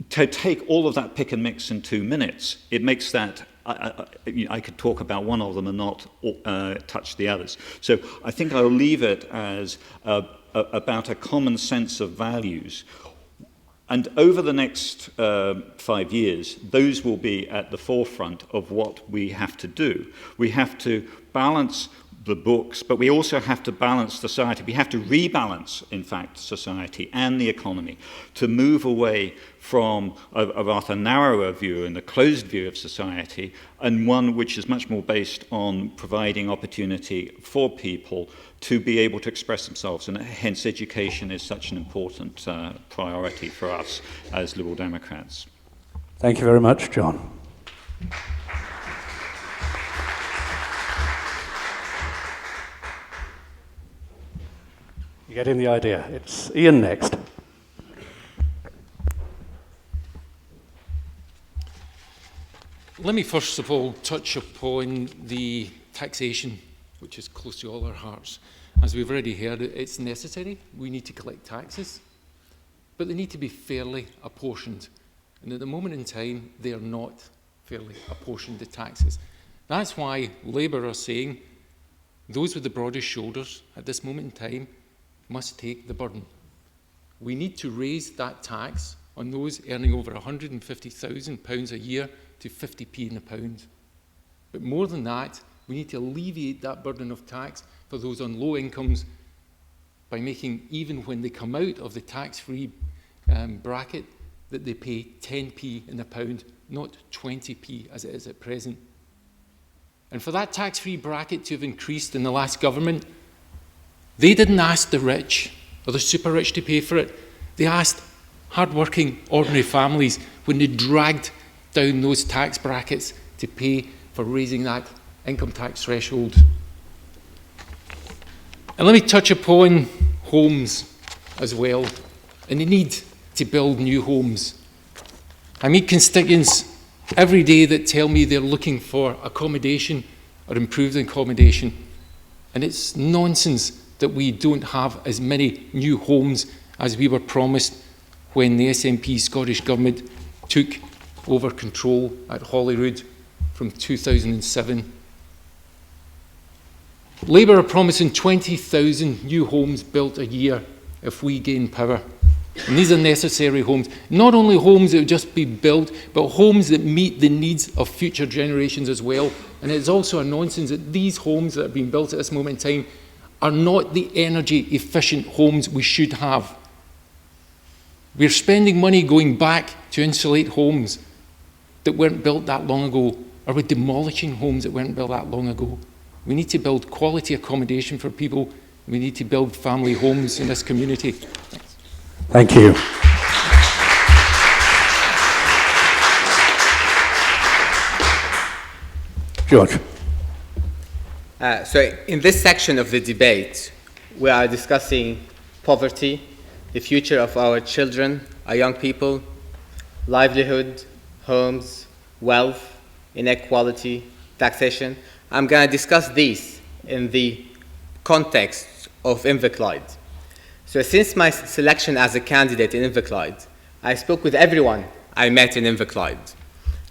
to take all of that pick and mix in 2 minutes, it makes that, I could talk about one of them and not touch the others. So I think I'll leave it as about a common sense of values. And over the next 5 years, those will be at the forefront of what we have to do. We have to balance the books, but we also have to balance society. We have to rebalance, in fact, society and the economy to move away from a rather narrower view and a closed view of society, and one which is much more based on providing opportunity for people to be able to express themselves, and hence education is such an important priority for us as Liberal Democrats. Thank you very much, John. You getting the idea? It's Ian next. Let me first of all touch upon the taxation, which is close to all our hearts. As we've already heard, it's necessary. We need to collect taxes, but they need to be fairly apportioned. And at the moment in time, they are not fairly apportioned, the taxes. That's why Labour are saying those with the broadest shoulders at this moment in time must take the burden. We need to raise that tax on those earning over £150,000 a year to 50p in the pound. But more than that, we need to alleviate that burden of tax for those on low incomes by making, even when they come out of the tax-free bracket, that they pay 10p in the pound, not 20p as it is at present. And for that tax-free bracket to have increased in the last government, they didn't ask the rich or the super rich to pay for it. They asked hard-working, ordinary families when they dragged down those tax brackets to pay for raising that income tax threshold. And let me touch upon homes as well, and the need to build new homes. I meet constituents every day that tell me they're looking for accommodation or improved accommodation, and it's nonsense that we don't have as many new homes as we were promised when the SNP Scottish Government took over control at Holyrood from 2007. Labour are promising 20,000 new homes built a year if we gain power. And these are necessary homes. Not only homes that will just be built, but homes that meet the needs of future generations as well. And it's also a nonsense that these homes that are being built at this moment in time are not the energy efficient homes we should have. We're spending money going back to insulate homes that weren't built that long ago, or we're demolishing homes that weren't built that long ago. We need to build quality accommodation for people. We need to build family homes in this community. Thank you. George. So in this section of the debate, we are discussing poverty, the future of our children, our young people, livelihood, homes, wealth, inequality, taxation. I'm going to discuss these in the context of Inverclyde. So since my selection as a candidate in Inverclyde, I spoke with everyone I met in Inverclyde.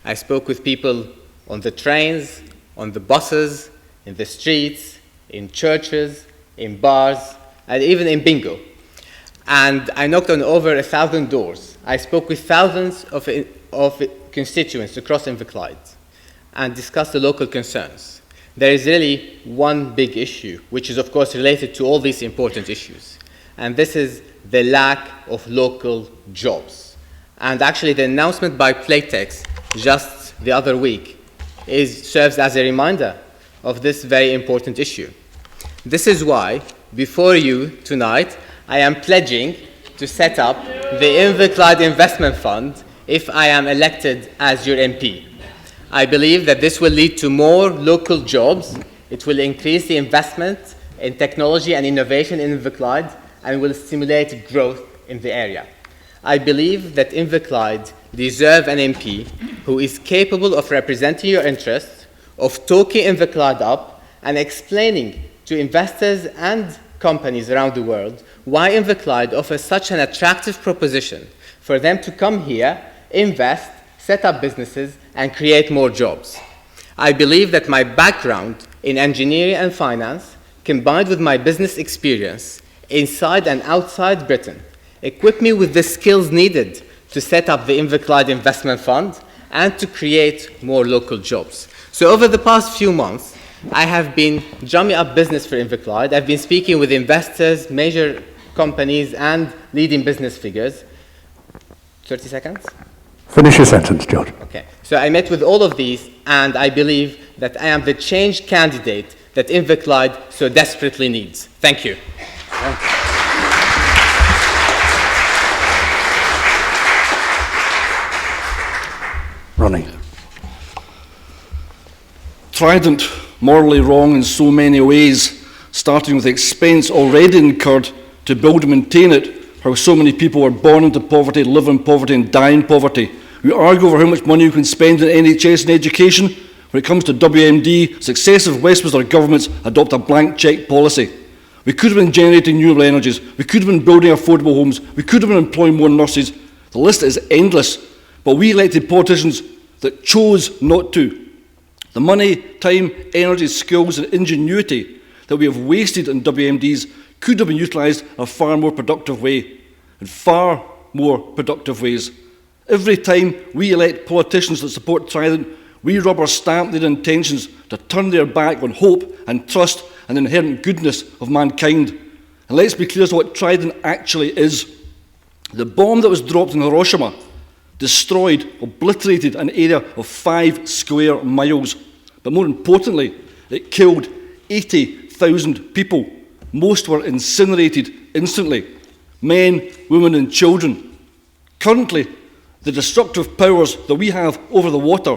I spoke with people on the trains, on the buses, in the streets, in churches, in bars, and even in bingo. And I knocked on over 1,000 doors. I spoke with thousands of constituents across Inverclyde and discussed the local concerns. There is really one big issue, which is of course related to all these important issues. And this is the lack of local jobs. And actually the announcement by Playtex just the other week serves as a reminder of this very important issue. This is why, before you tonight, I am pledging to set up the Inverclyde Investment Fund if I am elected as your MP. I believe that this will lead to more local jobs, it will increase the investment in technology and innovation in Inverclyde, and will stimulate growth in the area. I believe that Inverclyde deserves an MP who is capable of representing your interests, of talking Inverclyde up and explaining to investors and companies around the world why Inverclyde offers such an attractive proposition for them to come here, invest, set up businesses, and create more jobs. I believe that my background in engineering and finance, combined with my business experience inside and outside Britain, equip me with the skills needed to set up the Inverclyde Investment Fund and to create more local jobs. So over the past few months, I have been drumming up business for Invicloud. I've been speaking with investors, major companies, and leading business figures. 30 seconds? Finish your sentence, George. Okay. So I met with all of these, and I believe that I am the change candidate that Invicloud so desperately needs. Thank you. Ronnie. Trident, morally wrong in so many ways, starting with the expense already incurred to build and maintain it, how so many people are born into poverty, live in poverty and die in poverty. We argue over how much money you can spend on NHS and education. When it comes to WMD, successive Westminster governments adopt a blank cheque policy. We could have been generating renewable energies, we could have been building affordable homes, we could have been employing more nurses. The list is endless, but we elected politicians that chose not to. The money, time, energy, skills and ingenuity that we have wasted on WMDs could have been utilised in a far more productive way, in far more productive ways. Every time we elect politicians that support Trident, we rubber stamp their intentions to turn their back on hope and trust and the inherent goodness of mankind. And let's be clear as to what Trident actually is. The bomb that was dropped in Hiroshima destroyed, obliterated an area of 5 square miles. But more importantly, it killed 80,000 people. Most were incinerated instantly. Men, women and children. Currently, the destructive powers that we have over the water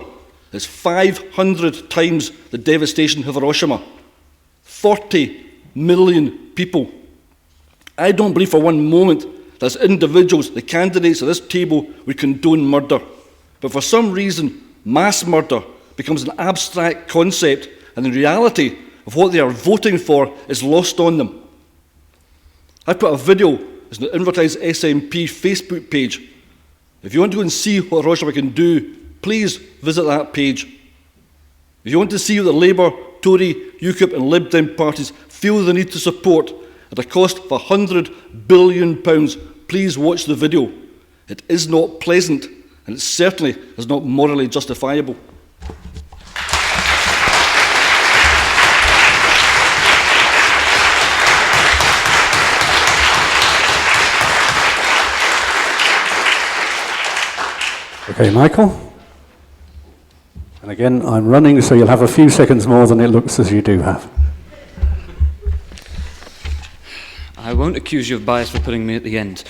is 500 times the devastation of Hiroshima. 40 million people. I don't believe for one moment that as individuals, the candidates at this table would condone murder. But for some reason, mass murder becomes an abstract concept, and the reality of what they are voting for is lost on them. I put a video as an advertised SNP Facebook page. If you want to go and see what Hiroshima can do, please visit that page. If you want to see what the Labour, Tory, UKIP and Lib Dem parties feel the need to support at a cost of £100 billion, please watch the video. It is not pleasant, and it certainly is not morally justifiable. Okay, Michael. And again, I'm running, so you'll have a few seconds more than it looks as you do have. I won't accuse you of bias for putting me at the end.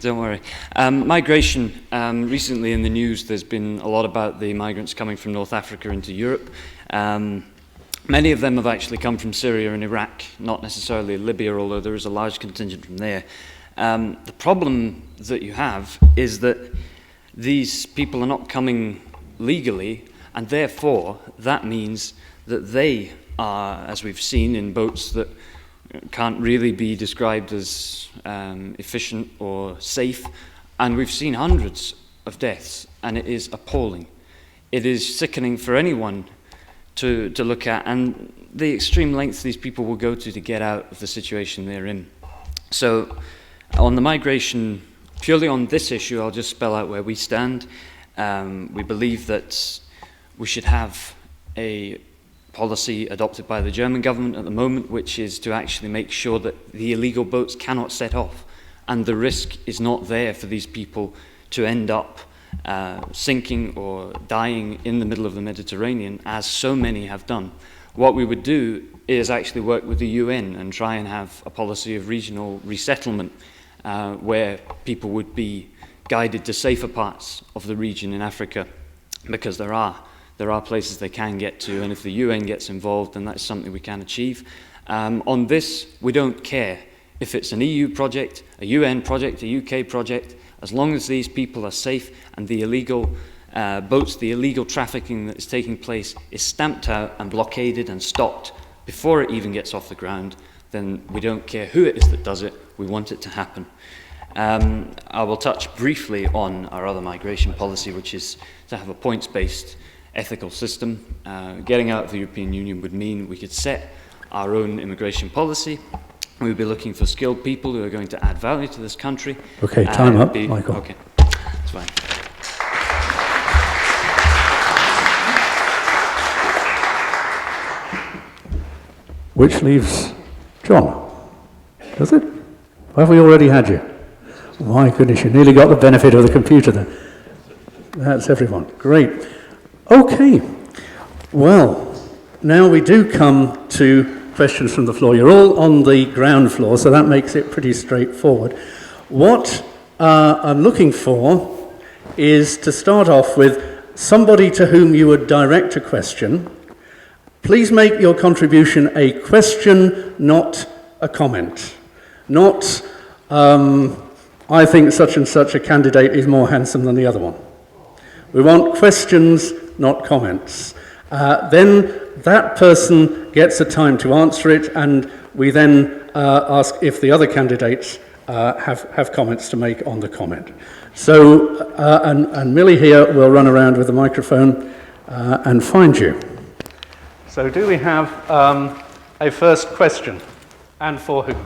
Don't worry. Migration. Recently in the news, there's been a lot about the migrants coming from North Africa into Europe. Many of them have actually come from Syria and Iraq, not necessarily Libya, although there is a large contingent from there. The problem that you have is that these people are not coming legally, and therefore that means that they are, as we've seen, in boats that can't really be described as efficient or safe, and we've seen hundreds of deaths, and it is appalling. It is sickening for anyone to look at, and the extreme lengths these people will go to get out of the situation they're in. So on the migration, purely on this issue, I'll just spell out where we stand. We believe that we should have a policy adopted by the German government at the moment, which is to actually make sure that the illegal boats cannot set off, and the risk is not there for these people to end up sinking or dying in the middle of the Mediterranean, as so many have done. What we would do is actually work with the UN and try and have a policy of regional resettlement, where people would be guided to safer parts of the region in Africa, because there are places they can get to, and if the UN gets involved, then that's something we can achieve. On this, we don't care if it's an EU project, a UN project, a UK project, as long as these people are safe and the illegal boats, the illegal trafficking that is taking place is stamped out and blockaded and stopped before it even gets off the ground, then we don't care who it is that does it, we want it to happen. I will touch briefly on our other migration policy, which is to have a points-based ethical system. Getting out of the European Union would mean we could set our own immigration policy. We would be looking for skilled people who are going to add value to this country. Okay, time up, Michael. Okay, that's fine. which leaves John. Does it? Or have we already had you? My goodness, you nearly got the benefit of the computer then. That's everyone. Great. Okay. Well, now we do come to questions from the floor. You're all on the ground floor, so that makes it pretty straightforward. What I'm looking for is to start off with somebody to whom you would direct a question. Please make your contribution a question, not a comment. Not, I think such and such a candidate is more handsome than the other one. We want questions, not comments. Then that person gets a time to answer it, and we then ask if the other candidates have comments to make on the comment. So, and Millie here will run around with the microphone and find you. So do we have a first question? And for whom?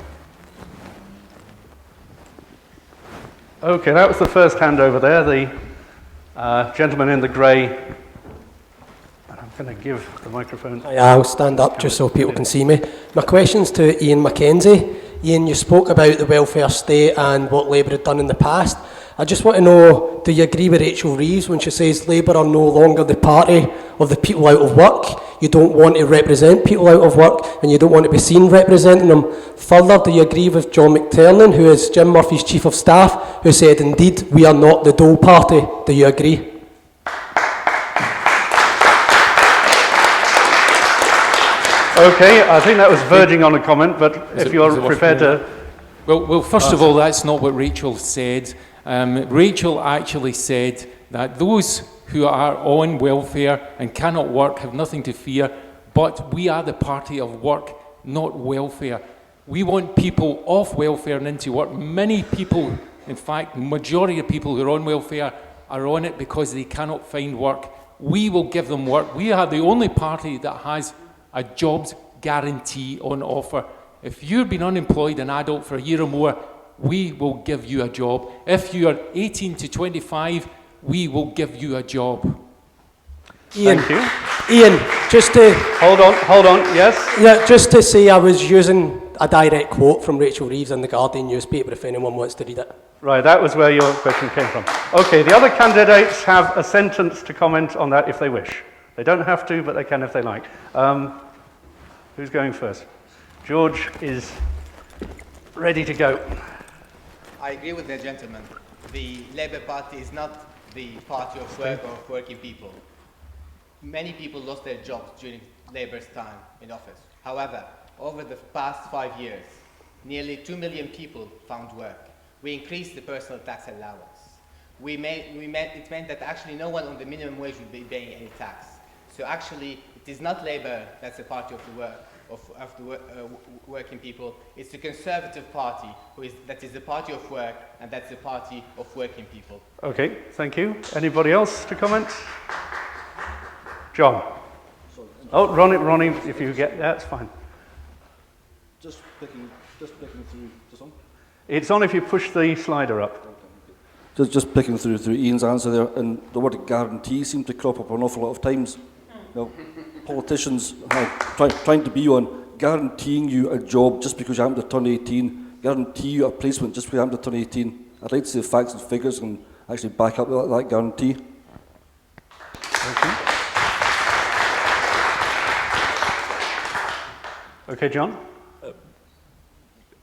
Okay, that was the first hand over there, the gentleman in the grey. And I'm going to give the microphone. I'll stand up just so people can see me. My question's to Ian McKenzie. Ian, you spoke about the welfare state and what Labour had done in the past. I just want to know, do you agree with Rachel Reeves when she says Labour are no longer the party of the people out of work? You don't want to represent people out of work, and you don't want to be seen representing them. Further, do you agree with John McTernan, who is Jim Murphy's Chief of Staff, who said, indeed, we are not the Dole Party? Do you agree? Okay, I think that was verging on a comment, but if you're prepared to... Well, first of all, that's not what Rachel said. Rachel actually said that those who are on welfare and cannot work have nothing to fear, but we are the party of work, not welfare. We want people off welfare and into work. Many people, in fact, majority of people who are on welfare are on it because they cannot find work. We will give them work. We are the only party that has a jobs guarantee on offer. If you've been unemployed, an adult, for a year or more, we will give you a job. If you are 18 to 25, we will give you a job. Ian, Thank you. Ian, just to... Hold on, yes? Yeah, just to say I was using a direct quote from Rachel Reeves in the Guardian newspaper, if anyone wants to read it. Right, that was where your question came from. Okay, the other candidates have a sentence to comment on that if they wish. They don't have to, but they can if they like. Who's going first? George is ready to go. I agree with the gentleman. The Labour Party is not the party of work or of working people. Many people lost their jobs during Labour's time in office. However, over the past 5 years, nearly 2 million people found work. We increased the personal tax allowance. It meant that actually no one on the minimum wage would be paying any tax. So actually, it is not Labour that's the party of the work. Of the working people. It's the Conservative Party that is the party of work, and that's the party of working people. Okay, thank you. Anybody else to comment? John. Oh, Ronnie, if you get that's fine. Just picking through this one. It's on if you push the slider up. Just picking through Ian's answer there, and the word guarantee seemed to crop up an awful lot of times. You know, politicians trying to be on guaranteeing you a job just because you happen to turn 18, guarantee you a placement just because you happen to turn 18. I'd like to see the facts and figures and actually back up that guarantee. Okay, John?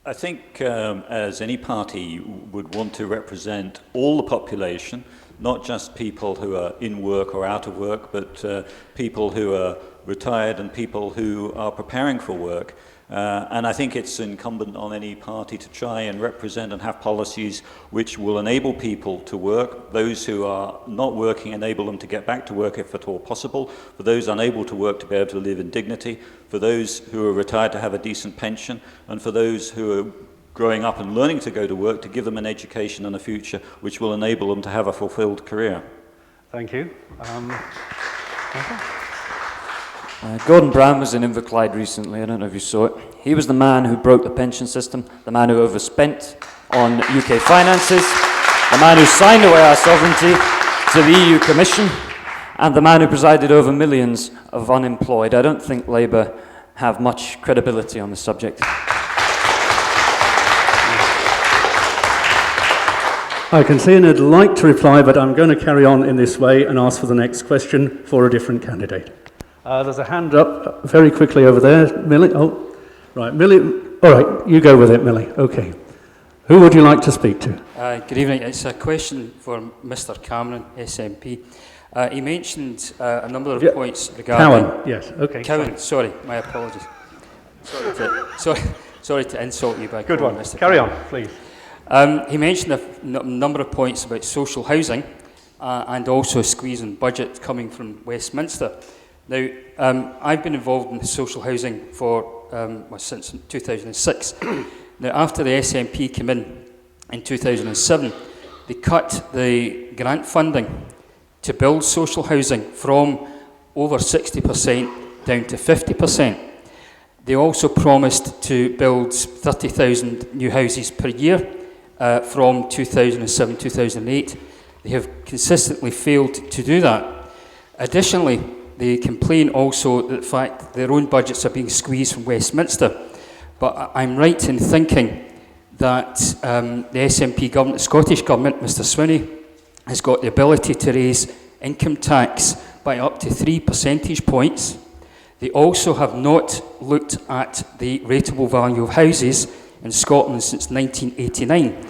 I think as any party would want to represent all the population, not just people who are in work or out of work, but people who are retired and people who are preparing for work. And I think it's incumbent on any party to try and represent and have policies which will enable people to work. Those who are not working, enable them to get back to work if at all possible. For those unable to work, to be able to live in dignity. For those who are retired, to have a decent pension. And for those who are growing up and learning to go to work, to give them an education and a future which will enable them to have a fulfilled career. Thank you. Gordon Brown was in Inverclyde recently. I don't know if you saw it. He was the man who broke the pension system, the man who overspent on UK finances, the man who signed away our sovereignty to the EU Commission, and the man who presided over millions of unemployed. I don't think Labour have much credibility on the subject. I can see I'd like to reply, but I'm going to carry on in this way and ask for the next question for a different candidate. There's a hand up very quickly over there. Millie? Oh, right. Millie, all right, you go with it, Millie. Okay. Who would you like to speak to? Good evening. It's a question for Mr. Cameron, SMP. He mentioned a number of points regarding... Cowan, yes, okay. Cowan, sorry, my apologies. Sorry to insult you by Good calling one. Mr. Carry Cameron. on, please. He mentioned a number of points about social housing and also a squeeze on budget coming from Westminster. Now, I've been involved in social housing since 2006. Now, after the SNP came in 2007, they cut the grant funding to build social housing from over 60% down to 50%. They also promised to build 30,000 new houses per year from 2007-2008. They have consistently failed to do that. Additionally, they complain also that the fact their own budgets are being squeezed from Westminster. But I'm right in thinking that the SNP government, the Scottish government, Mr. Swinney, has got the ability to raise income tax by up to 3 percentage points. They also have not looked at the rateable value of houses in Scotland since 1989.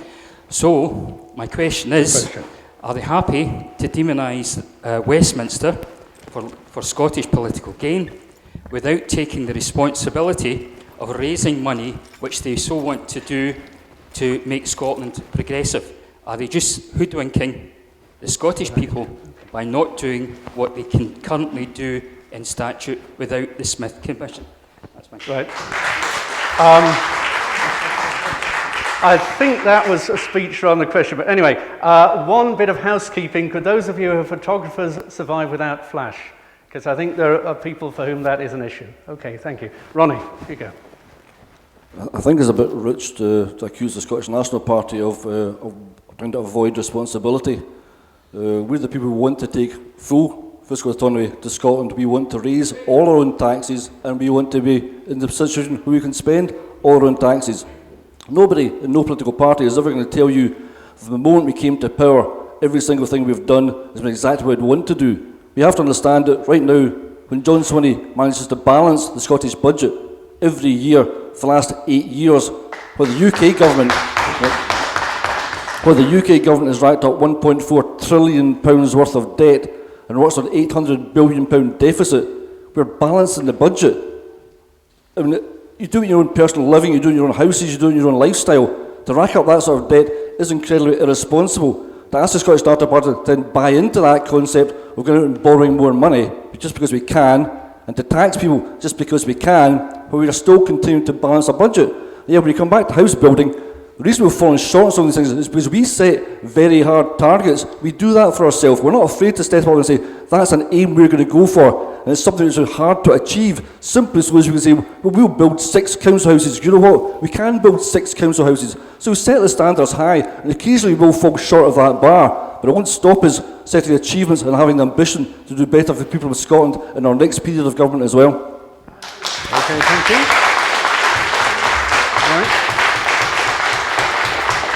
So, my question is, are they happy to demonise Westminster for Scottish political gain without taking the responsibility of raising money which they so want to do to make Scotland progressive? Are they just hoodwinking the Scottish people by not doing what they can currently do in statute without the Smith Commission? That's my question. Right. I think that was a speech on the question, but anyway, one bit of housekeeping. Could those of you who are photographers survive without flash? Because I think there are people for whom that is an issue. Okay, thank you. Ronnie, you go. I think it's a bit rich to accuse the Scottish National Party of trying to avoid responsibility. We're the people who want to take full fiscal autonomy to Scotland. We want to raise all our own taxes, and we want to be in the situation where we can spend all our own taxes. Nobody in no political party is ever going to tell you from the moment we came to power, every single thing we've done has been exactly what we want to do. We have to understand that right now, when John Swinney manages to balance the Scottish budget every year for the last 8 years, where the UK government has racked up £1.4 trillion worth of debt and works on an £800 billion deficit, we're balancing the budget. I mean, you do it in your own personal living, you do it in your own houses, you do it in your own lifestyle. To rack up that sort of debt is incredibly irresponsible. To ask the Scottish National Party to then buy into that concept of going out and borrowing more money just because we can, and to tax people just because we can, but we are still continuing to balance our budget. Yeah, when you come back to house building, the reason we've fallen short on some of these things is because we set very hard targets. We do that for ourselves. We're not afraid to step up and say, that's an aim we're going to go for. And it's something that's hard to achieve, simply so as we can say, well, we'll build 6 council houses. You know what? We can build 6 council houses. So set the standards high, and occasionally we'll fall short of that bar. But it won't stop us setting achievements and having the ambition to do better for the people of Scotland in our next period of government as well. Okay, thank you. Right.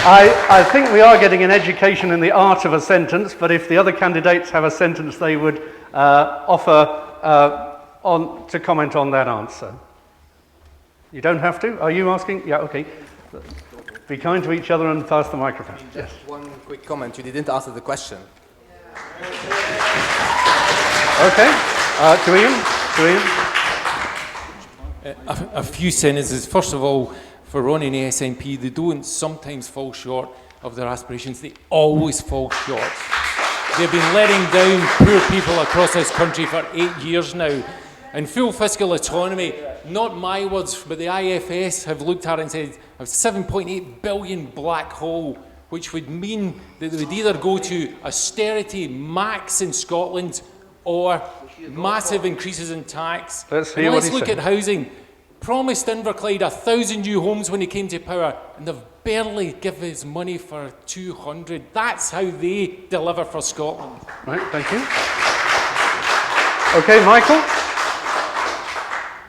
I think we are getting an education in the art of a sentence, but if the other candidates have a sentence they would offer to comment on that answer. You don't have to? Are you asking? Yeah, okay. Be kind to each other and pass the microphone. Yes. One quick comment. You didn't answer the question. Okay. To Ian. A few sentences. First of all, for Ronnie and the SNP, they don't sometimes fall short of their aspirations. They always fall short. They've been letting down poor people across this country for 8 years now. And full fiscal autonomy, not my words, but the IFS have looked at it and said a 7.8 billion black hole, which would mean that they would either go to austerity max in Scotland or massive increases in tax. Let's look at housing. Promised Inverclyde 1,000 new homes when he came to power, and they've barely given us money for 200. That's how they deliver for Scotland. Right, thank you. Okay, Michael?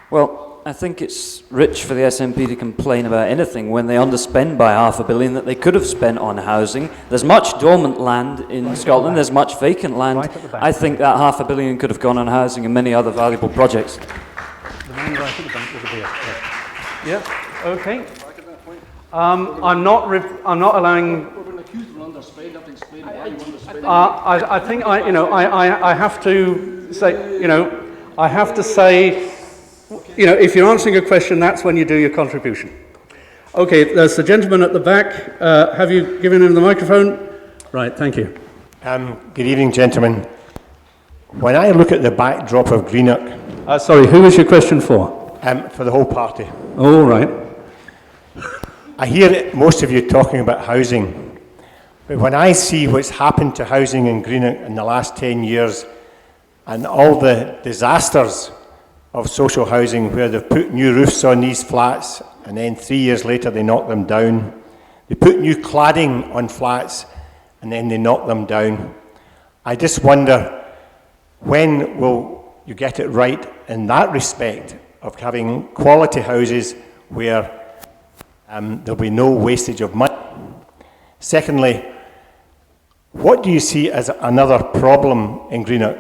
Well, I think it's rich for the SNP to complain about anything when they underspend by £500 million that they could have spent on housing. There's much dormant land in Scotland, there's much vacant land. I think that £500 million could have gone on housing and many other valuable projects. The man right at the back with the beard. Yeah, okay. I'm not allowing... I think I have to say, I have to say, if you're answering a question, that's when you do your contribution. Okay, there's the gentleman at the back. Have you given him the microphone? Right, thank you. Good evening, gentlemen. When I look at the backdrop of Greenock... sorry, who was your question for? For the whole party. All right. I hear most of you talking about housing, but when I see what's happened to housing in Greenock in the last 10 years and all the disasters of social housing where they've put new roofs on these flats and then 3 years later they knock them down, they put new cladding on flats and then they knock them down. I just wonder, when will you get it right in that respect of having quality houses where there'll be no wastage of money? Secondly, what do you see as another problem in Greenock?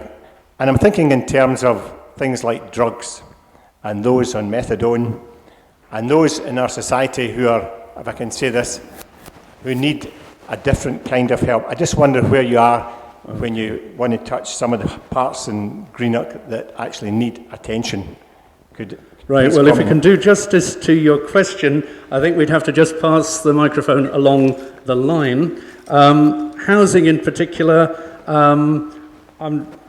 And I'm thinking in terms of things like drugs and those on methadone and those in our society who are, if I can say this, who need a different kind of help. I just wonder where you are when you want to touch some of the parts in Greenock that actually need attention. Right, well, if we can do justice to your question, I think we'd have to just pass the microphone along the line. Housing in particular,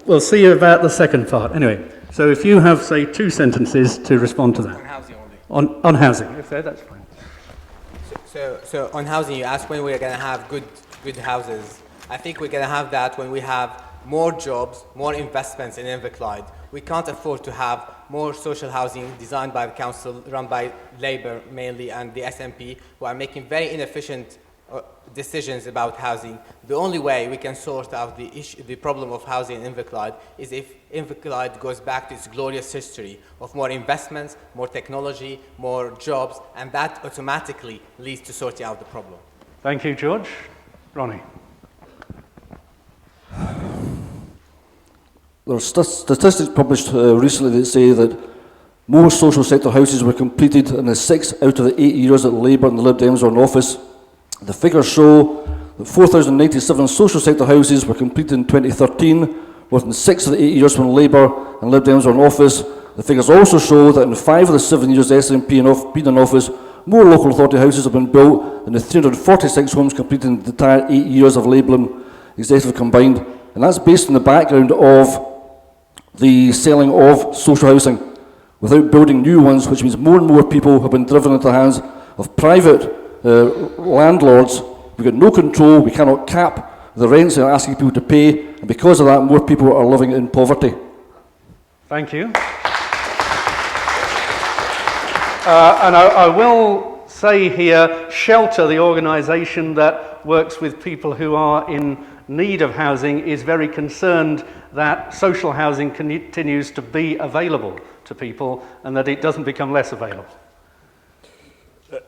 we'll see about the second part. Anyway, so if you have, say, 2 sentences to respond to that. On housing only. On housing, if that's fine. So on housing, you asked when we're going to have good houses. I think we're going to have that when we have more jobs, more investments in Inverclyde. We can't afford to have more social housing designed by the council, run by Labour mainly, and the SNP, who are making very inefficient decisions about housing. The only way we can sort out the problem of housing in Inverclyde is if Inverclyde goes back to its glorious history of more investments, more technology, more jobs, and that automatically leads to sorting out the problem. Thank you, George. Ronnie. There are statistics published recently that say that most social sector houses were completed in the 6 out of the 8 years that Labour and the Lib Dems were in office. The figures show that 4,097 social sector houses were completed in 2013, within 6 of the 8 years when Labour and Lib Dems were in office. The figures also show that in 5 of the 7 years the SNP been in office, more local authority houses have been built than the 346 homes completed in the entire 8 years of Labour and Executive combined. And that's based on the background of the selling of social housing without building new ones, which means more and more people have been driven into the hands of private landlords. We've got no control, we cannot cap the rents they're asking people to pay, and because of that, more people are living in poverty. Thank you. And I will say here, Shelter, the organisation that works with people who are in need of housing, is very concerned that social housing continues to be available to people and that it doesn't become less available.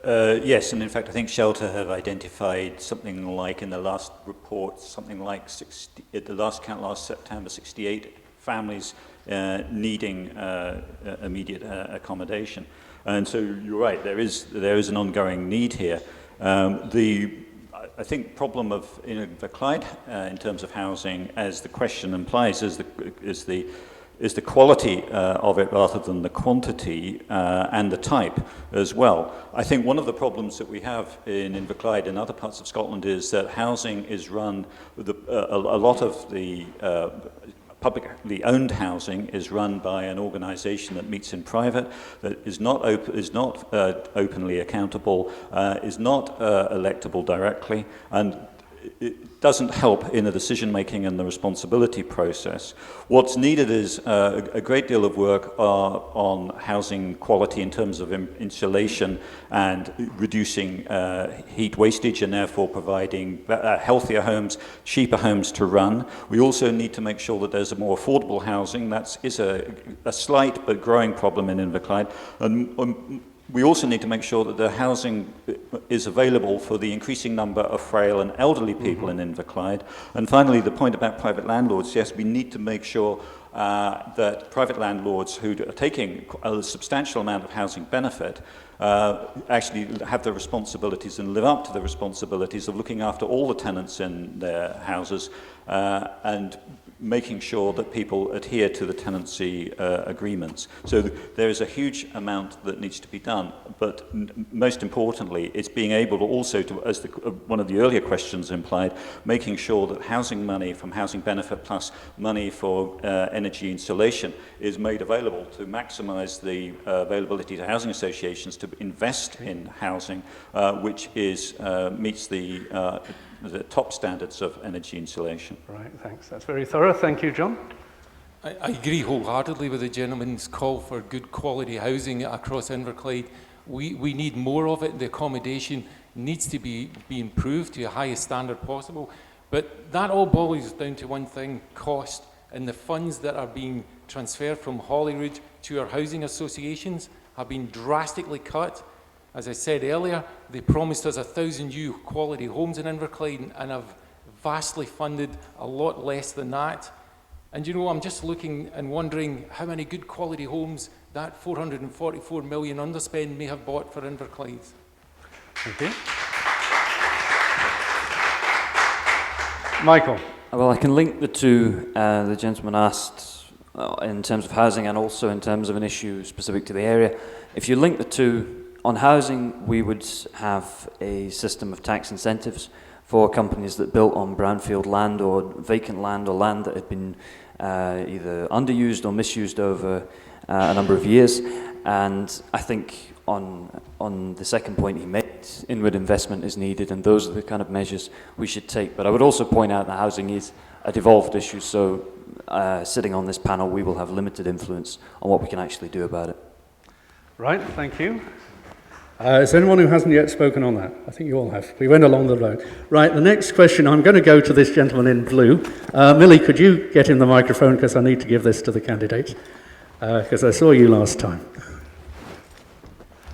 Yes, and in fact I think Shelter have identified something like, in the last report, something like 60, at the last count last September, 68 families needing immediate accommodation. And so you're right, there is an ongoing need here. I think problem of Inverclyde in terms of housing, as the question implies, is the quality of it rather than the quantity and the type as well. I think one of the problems that we have in Inverclyde and other parts of Scotland is that housing is run, a lot of the publicly owned housing is run by an organisation that meets in private, that is not openly accountable, is not electable directly, and it doesn't help in the decision-making and the responsibility process. What's needed is a great deal of work on housing quality in terms of insulation and reducing heat wastage, and therefore providing healthier homes, cheaper homes to run. We also need to make sure that there's a more affordable housing. That is a slight but growing problem in Inverclyde. And we also need to make sure that the housing is available for the increasing number of frail and elderly people in Inverclyde. And finally, the point about private landlords, yes, we need to make sure that private landlords who are taking a substantial amount of housing benefit actually have the responsibilities and live up to the responsibilities of looking after all the tenants in their houses and making sure that people adhere to the tenancy agreements. So there is a huge amount that needs to be done, but most importantly, it's being able to also, as one of the earlier questions implied, making sure that housing money from housing benefit plus money for energy insulation is made available to maximise the availability to housing associations to invest in housing, which meets the top standards of energy insulation. Right, thanks. That's very thorough. Thank you, John. I agree wholeheartedly with the gentleman's call for good quality housing across Inverclyde. We need more of it. The accommodation needs to be improved to the highest standard possible. But that all boils down to one thing, cost. And the funds that are being transferred from Holyrood to our housing associations have been drastically cut. As I said earlier, they promised us 1,000 new quality homes in Inverclyde and have vastly funded a lot less than that. And you know, I'm just looking and wondering how many good quality homes that 444 million underspend may have bought for Inverclyde. Thank you. Michael. Well, I can link the two the gentleman asked in terms of housing and also in terms of an issue specific to the area. If you link the two, on housing, we would have a system of tax incentives for companies that built on brownfield land or vacant land or land that had been either underused or misused over a number of years. And I think on the second point he made, inward investment is needed, and those are the kind of measures we should take. But I would also point out that housing is a devolved issue, so sitting on this panel, we will have limited influence on what we can actually do about it. Right, thank you. Is there anyone who hasn't yet spoken on that? I think you all have. We went along the road. Right, the next question, I'm going to go to this gentleman in blue. Millie, could you get in the microphone, because I need to give this to the candidates, because I saw you last time.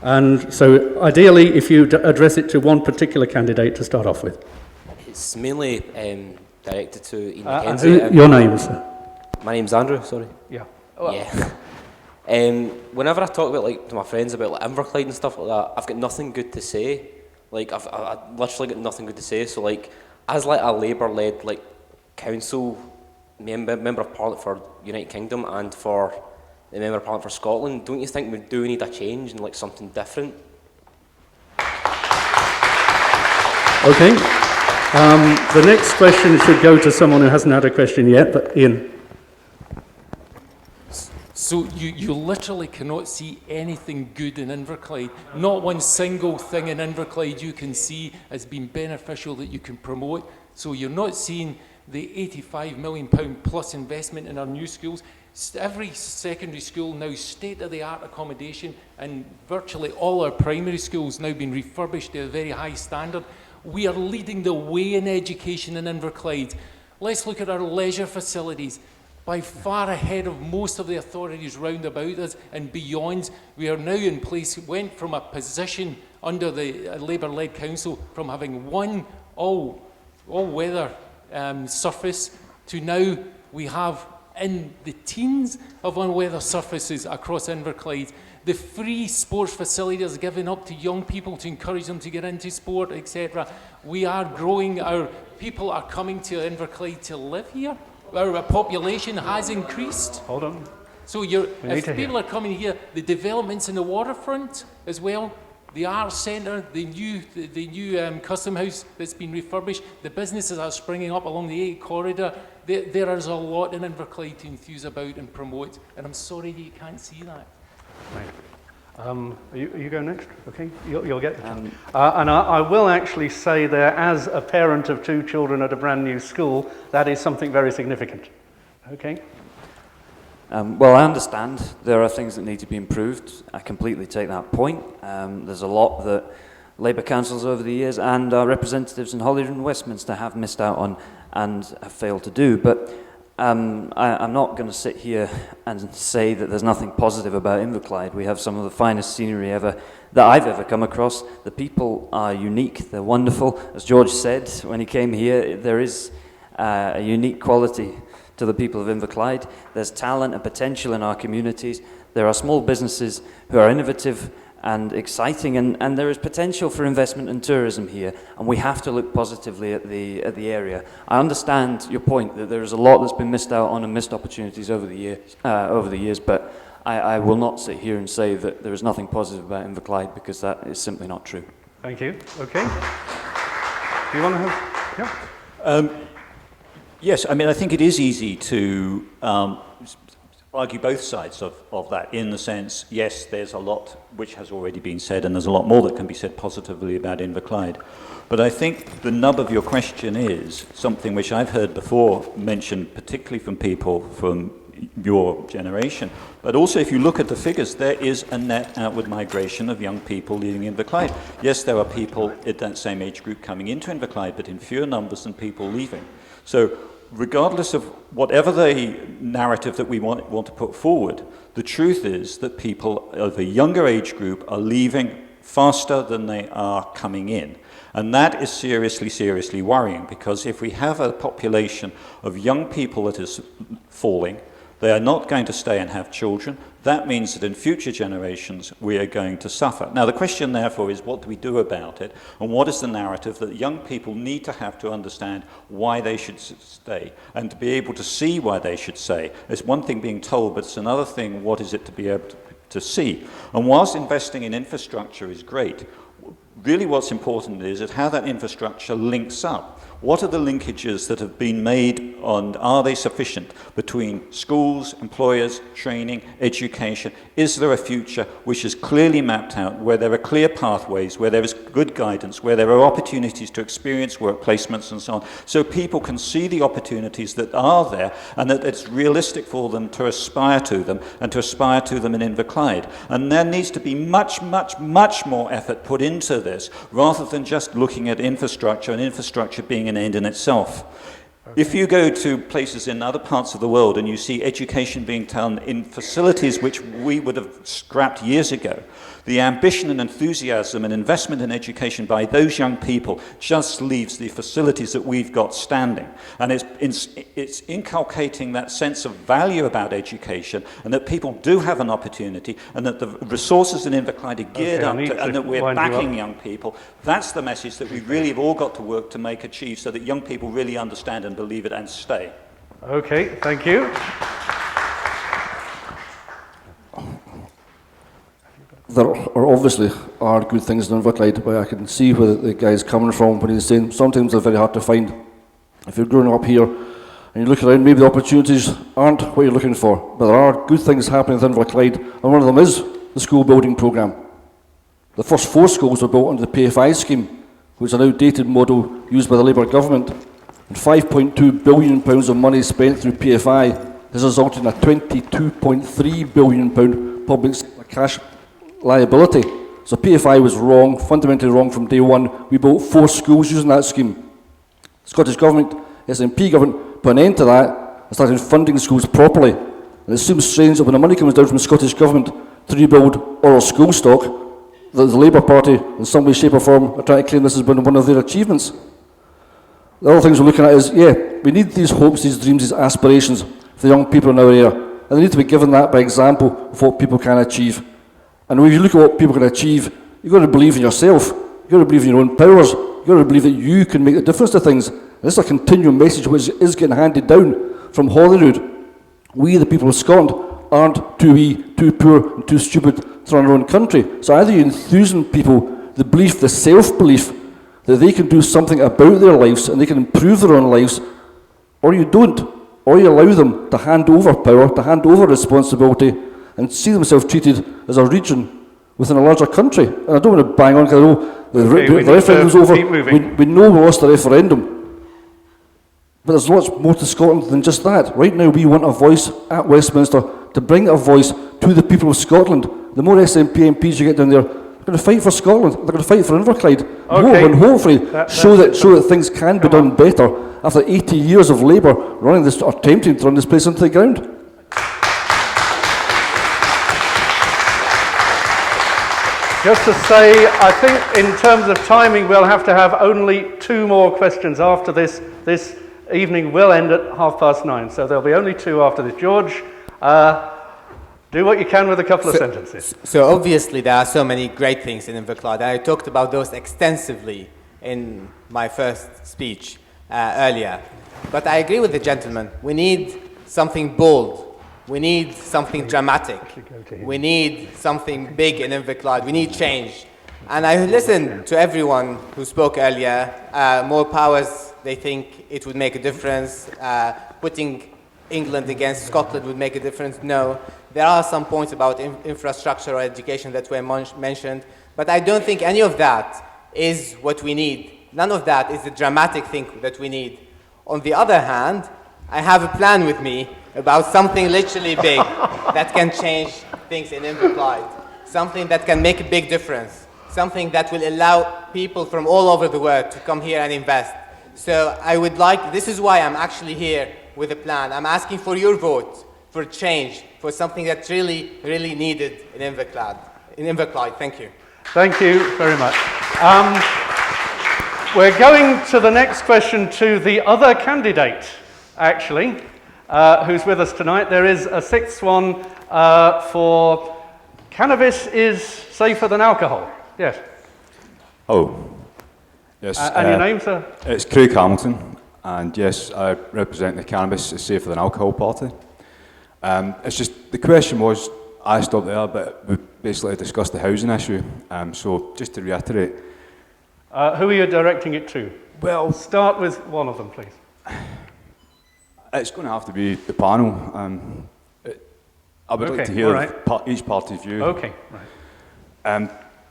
And so ideally, if you address it to one particular candidate to start off with. It's mainly directed to Ian McKenzie. Your name, sir? My name's Andrew, sorry. Yeah. Yeah. Whenever I talk about to my friends about Inverclyde and stuff like that, I've got nothing good to say. I've literally got nothing good to say. So as a Labour-led council member of Parliament for United Kingdom and for the member of Parliament for Scotland, don't you think we do need a change and something different? Okay. The next question should go to someone who hasn't had a question yet, but Ian. So you literally cannot see anything good in Inverclyde. Not one single thing in Inverclyde you can see has been beneficial that you can promote. So you're not seeing the £85 million plus investment in our new schools. Every secondary school now state-of-the-art accommodation, and virtually all our primary schools now being refurbished to a very high standard. We are leading the way in education in Inverclyde. Let's look at our leisure facilities. By far ahead of most of the authorities round about us and beyond. We are now in place, went from a position under the Labour-led council from having one all-weather surface to now we have in the teens of all-weather surfaces across Inverclyde. The free sports facilities given up to young people to encourage them to get into sport, etc. We are growing, our people are coming to Inverclyde to live here. Our population has increased. Hold on. So if people are coming here, the developments in the waterfront as well, the arts centre, the new custom house that's been refurbished, the businesses are springing up along the 8 corridor. There is a lot in Inverclyde to enthuse about and promote, and I'm sorry that you can't see that. You go next, okay? You'll get the chance. And I will actually say there, as a parent of 2 children at a brand new school, that is something very significant, okay? Well, I understand there are things that need to be improved. I completely take that point. There's a lot that Labour councils over the years and our representatives in Holyrood and Westminster have missed out on and have failed to do. But I'm not going to sit here and say that there's nothing positive about Inverclyde. We have some of the finest scenery ever that I've ever come across. The people are unique, they're wonderful. As George said when he came here, there is a unique quality to the people of Inverclyde. There's talent and potential in our communities. There are small businesses who are innovative and exciting, and there is potential for investment and tourism here, and we have to look positively at the area. I understand your point that there is a lot that's been missed out on and missed opportunities over the years, but I will not sit here and say that there is nothing positive about Inverclyde, because that is simply not true. Thank you. Okay. Do you want to have... Yeah. Yes, I mean, I think it is easy to argue both sides of that, in the sense, yes, there's a lot which has already been said, and there's a lot more that can be said positively about Inverclyde. But I think the nub of your question is something which I've heard before mentioned, particularly from people from your generation. But also, if you look at the figures, there is a net outward migration of young people leaving Inverclyde. Yes, there are people at that same age group coming into Inverclyde, but in fewer numbers than people leaving. So regardless of whatever the narrative that we want to put forward, the truth is that people of a younger age group are leaving faster than they are coming in. And that is seriously, seriously worrying, because if we have a population of young people that is falling, they are not going to stay and have children. That means that in future generations we are going to suffer. Now the question therefore is, what do we do about it? And what is the narrative that young people need to have to understand why they should stay, and to be able to see why they should stay? It's one thing being told, but it's another thing, what is it to be able to see? And whilst investing in infrastructure is great, really what's important is how that infrastructure links up. What are the linkages that have been made, and are they sufficient between schools, employers, training, education? Is there a future which is clearly mapped out, where there are clear pathways, where there is good guidance, where there are opportunities to experience work placements and so on, so people can see the opportunities that are there, and that it's realistic for them to aspire to them, and to aspire to them in Inverclyde. And there needs to be much, much, much more effort put into this, rather than just looking at infrastructure, and infrastructure being an end in itself. Okay. If you go to places in other parts of the world and you see education being done in facilities which we would have scrapped years ago, the ambition and enthusiasm and investment in education by those young people just leaves the facilities that we've got standing. And it's inculcating that sense of value about education, and that people do have an opportunity, and that the resources in Inverclyde are geared up to, and that we're backing young people. That's the message that we really have all got to work to make achieve, so that young people really understand and believe it and stay. Okay, thank you. There are obviously good things in Inverclyde, but I can see where the guy's coming from when he's saying sometimes they're very hard to find. If you're growing up here and you look around, maybe the opportunities aren't what you're looking for, but there are good things happening in Inverclyde, and one of them is the school building programme. The first 4 schools were built under the PFI scheme, which is an outdated model used by the Labour government, and £5.2 billion of money spent through PFI has resulted in a £22.3 billion public cash liability. So PFI was wrong, fundamentally wrong from day one. We built 4 schools using that scheme. The Scottish Government, SNP government, put an end to that and started funding schools properly. And it seems strange that when the money comes down from the Scottish Government to rebuild all our school stock, that the Labour Party, in some way, shape or form, are trying to claim this has been one of their achievements. The other things we're looking at is, we need these hopes, these dreams, these aspirations for the young people in our area. And they need to be given that by example of what people can achieve. And when you look at what people can achieve, you've got to believe in yourself. You've got to believe in your own powers. You've got to believe that you can make a difference to things. And this is a continual message which is getting handed down from Holyrood. We, the people of Scotland, aren't too wee, too poor, and too stupid to run our own country. So either you enthuse in people the belief, the self-belief, that they can do something about their lives and they can improve their own lives, or you don't. Or you allow them to hand over power, to hand over responsibility, and see themselves treated as a region within a larger country. And I don't want to bang on because I know the referendum's over. We know we lost the referendum. But there's lots more to Scotland than just that. Right now we want a voice at Westminster to bring a voice to the people of Scotland. The more SNP MPs you get down there, they're going to fight for Scotland. They're going to fight for Inverclyde. And hopefully show that things can be done better after 80 years of Labour running this, or attempting to run this place into the ground. Just to say, I think in terms of timing, we'll have to have only 2 more questions after this. This evening will end at 9:30, so there'll be only 2 after this. George, do what you can with a couple of sentences. So obviously there are so many great things in Inverclyde. I talked about those extensively in my first speech earlier. But I agree with the gentleman. We need something bold. We need something dramatic. We need something big in Inverclyde. We need change. And I listened to everyone who spoke earlier. More powers, they think it would make a difference. Putting England against Scotland would make a difference. No. There are some points about infrastructure or education that were mentioned. But I don't think any of that is what we need. None of that is the dramatic thing that we need. On the other hand, I have a plan with me about something literally big that can change things in Inverclyde, something that can make a big difference, something that will allow people from all over the world to come here and invest. So I would like, this is why I'm actually here with a plan. I'm asking for your vote for change, for something that's really, really needed in Inverclyde. Thank you. Thank you very much. We're going to the next question to the other candidate, actually, who's with us tonight. There is a 6th one for cannabis is safer than alcohol. Yes. Oh, yes. And your name, sir? It's Craig Hamilton, and yes, I represent the Cannabis is Safer Than Alcohol party. It's just, the question was asked up there, but we basically discussed the housing issue. So just to reiterate. Who are you directing it to? Well, start with one of them, please. It's going to have to be the panel. I would like to hear each party's view. Okay, right.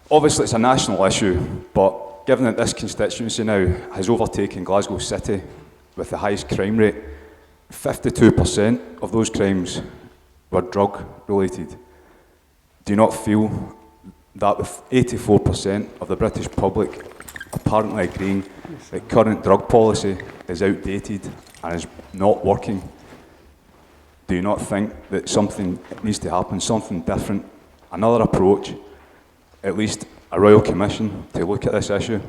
Obviously, it's a national issue, but given that this constituency now has overtaken Glasgow City with the highest crime rate, 52% of those crimes were drug-related. Do you not feel that with 84% of the British public apparently agreeing that current drug policy is outdated and is not working, do you not think that something needs to happen, something different, another approach, at least a Royal Commission to look at this issue?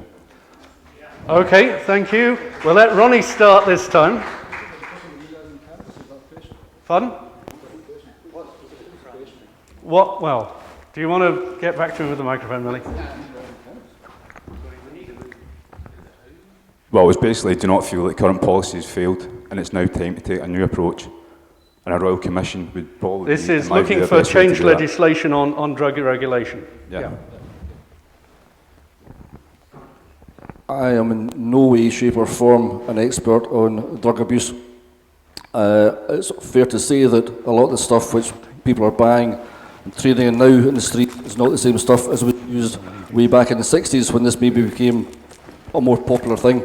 Okay, thank you. We'll let Ronnie start this time. Pardon? What? Well, do you want to get back to him with the microphone, Millie? Well, it's basically, do not feel that current policy has failed and it's now time to take a new approach, and a Royal Commission would probably This is looking for change legislation on drug regulation. Yeah. I am in no way, shape or form an expert on drug abuse. It's fair to say that a lot of the stuff which people are buying and trading in now in the street is not the same stuff as was used way back in the 60s when this maybe became a more popular thing.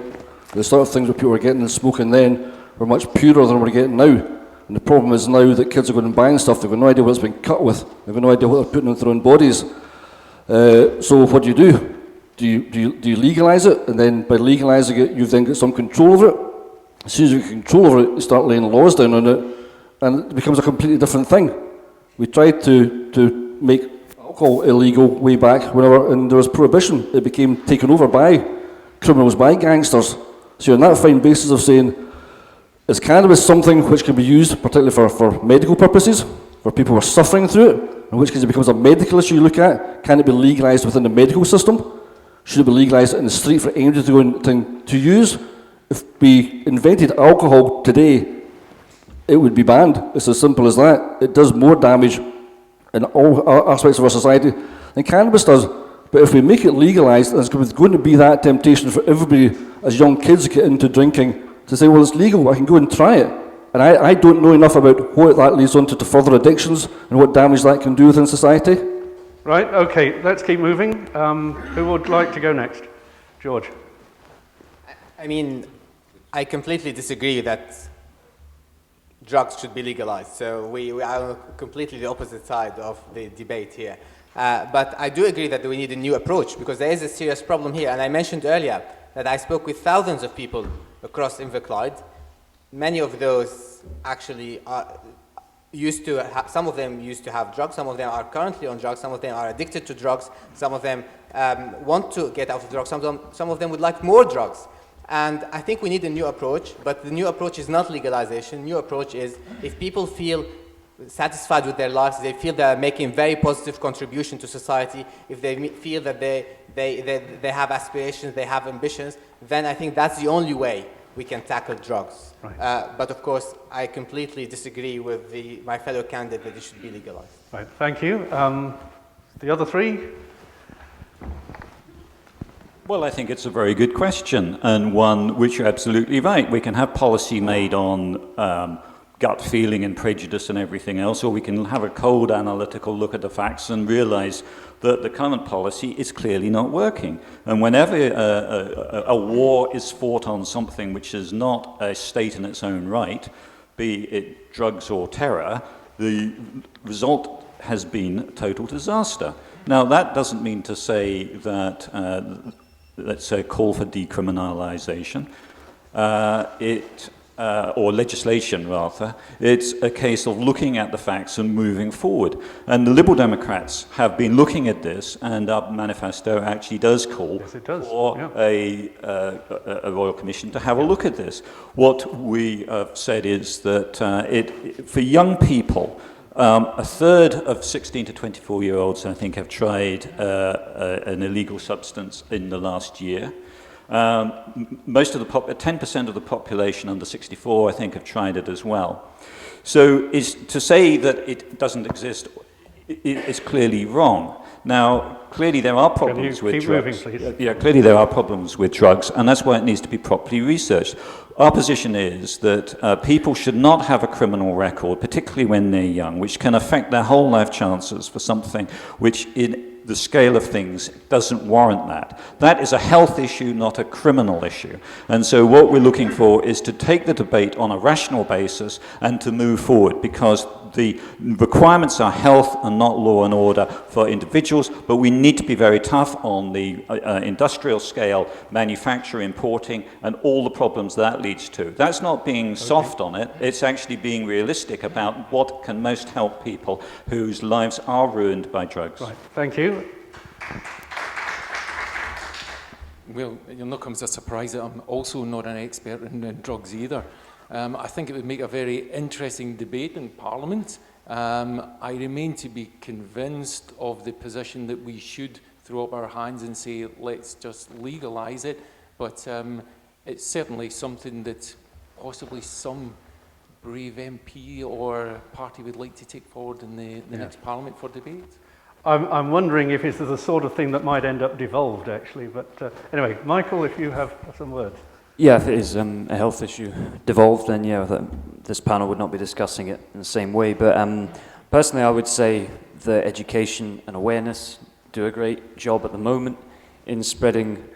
The sort of things that people were getting and smoking then were much purer than we're getting now. And the problem is now that kids are going and buying stuff, they've got no idea what it's been cut with, they've got no idea what they're putting into their own bodies. So what do? Do you legalise it, and then by legalising it, you've then got some control over it? As soon as you get control over it, you start laying laws down on it, and it becomes a completely different thing. We tried to make alcohol illegal way back whenever, and there was prohibition. It became taken over by criminals, by gangsters. So you're on that fine basis of saying, is cannabis something which can be used particularly for medical purposes, for people who are suffering through it, in which case it becomes a medical issue you look at? Can it be legalised within the medical system? Should it be legalised in the street for anybody to go and to use? If we invented alcohol today, it would be banned. It's as simple as that. It does more damage in all aspects of our society than cannabis does. But if we make it legalised, there's going to be that temptation for everybody as young kids get into drinking to say, well, it's legal, I can go and try it. And I don't know enough about what that leads on to further addictions and what damage that can do within society. Right, okay, let's keep moving. Who would like to go next? George. I mean, I completely disagree that drugs should be legalized. So we are on completely the opposite side of the debate here. But I do agree that we need a new approach because there is a serious problem here. And I mentioned earlier that I spoke with thousands of people across Inverclyde. Many of those actually some of them used to have drugs, some of them are currently on drugs, some of them are addicted to drugs, some of them want to get out of drugs, some of them would like more drugs. And I think we need a new approach, but the new approach is not legalization. The new approach is if people feel satisfied with their lives, they feel they're making very positive contribution to society, if they feel that they have aspirations, they have ambitions, then I think that's the only way we can tackle drugs. Right. But of course, I completely disagree with my fellow candidate that it should be legalized. Right, thank you. The other three? Well, I think it's a very good question, and one which you're absolutely right. We can have policy made on gut feeling and prejudice and everything else, or we can have a cold analytical look at the facts and realize that the current policy is clearly not working. And whenever a war is fought on something which is not a state in its own right, be it drugs or terror, the result has been total disaster. Now, that doesn't mean to say that, let's say, call for decriminalization. Or legislation rather, it's a case of looking at the facts and moving forward. And the Liberal Democrats have been looking at this, and our manifesto actually does call for a Royal Commission to have a look at this. What we have said is that for young people, a third of 16 to 24-year-olds, I think, have tried an illegal substance in the last year. Most of the 10% of the population under 64, I think, have tried it as well. So to say that it doesn't exist is clearly wrong. Now, clearly there are problems with drugs. Yeah, clearly there are problems with drugs, and that's why it needs to be properly researched. Our position is that people should not have a criminal record, particularly when they're young, which can affect their whole life chances for something which in the scale of things doesn't warrant that. That is a health issue, not a criminal issue. And so what we're looking for is to take the debate on a rational basis and to move forward, because the requirements are health and not law and order for individuals, but we need to be very tough on the industrial scale, manufacture, importing, and all the problems that leads to. That's not being soft on it, it's actually being realistic about what can most help people whose lives are ruined by drugs. Right, thank you. Well, you'll not come as a surprise that I'm also not an expert in drugs either. I think it would make a very interesting debate in Parliament. I remain to be convinced of the position that we should throw up our hands and say, let's just legalise it. But it's certainly something that possibly some brave MP or party would like to take forward in the next Parliament for debate. I'm wondering if this is the sort of thing that might end up devolved, actually. But anyway, Michael, if you have some words. Yeah, if it is a health issue devolved, then yeah, this panel would not be discussing it in the same way. But personally, I would say that education and awareness do a great job at the moment in spreading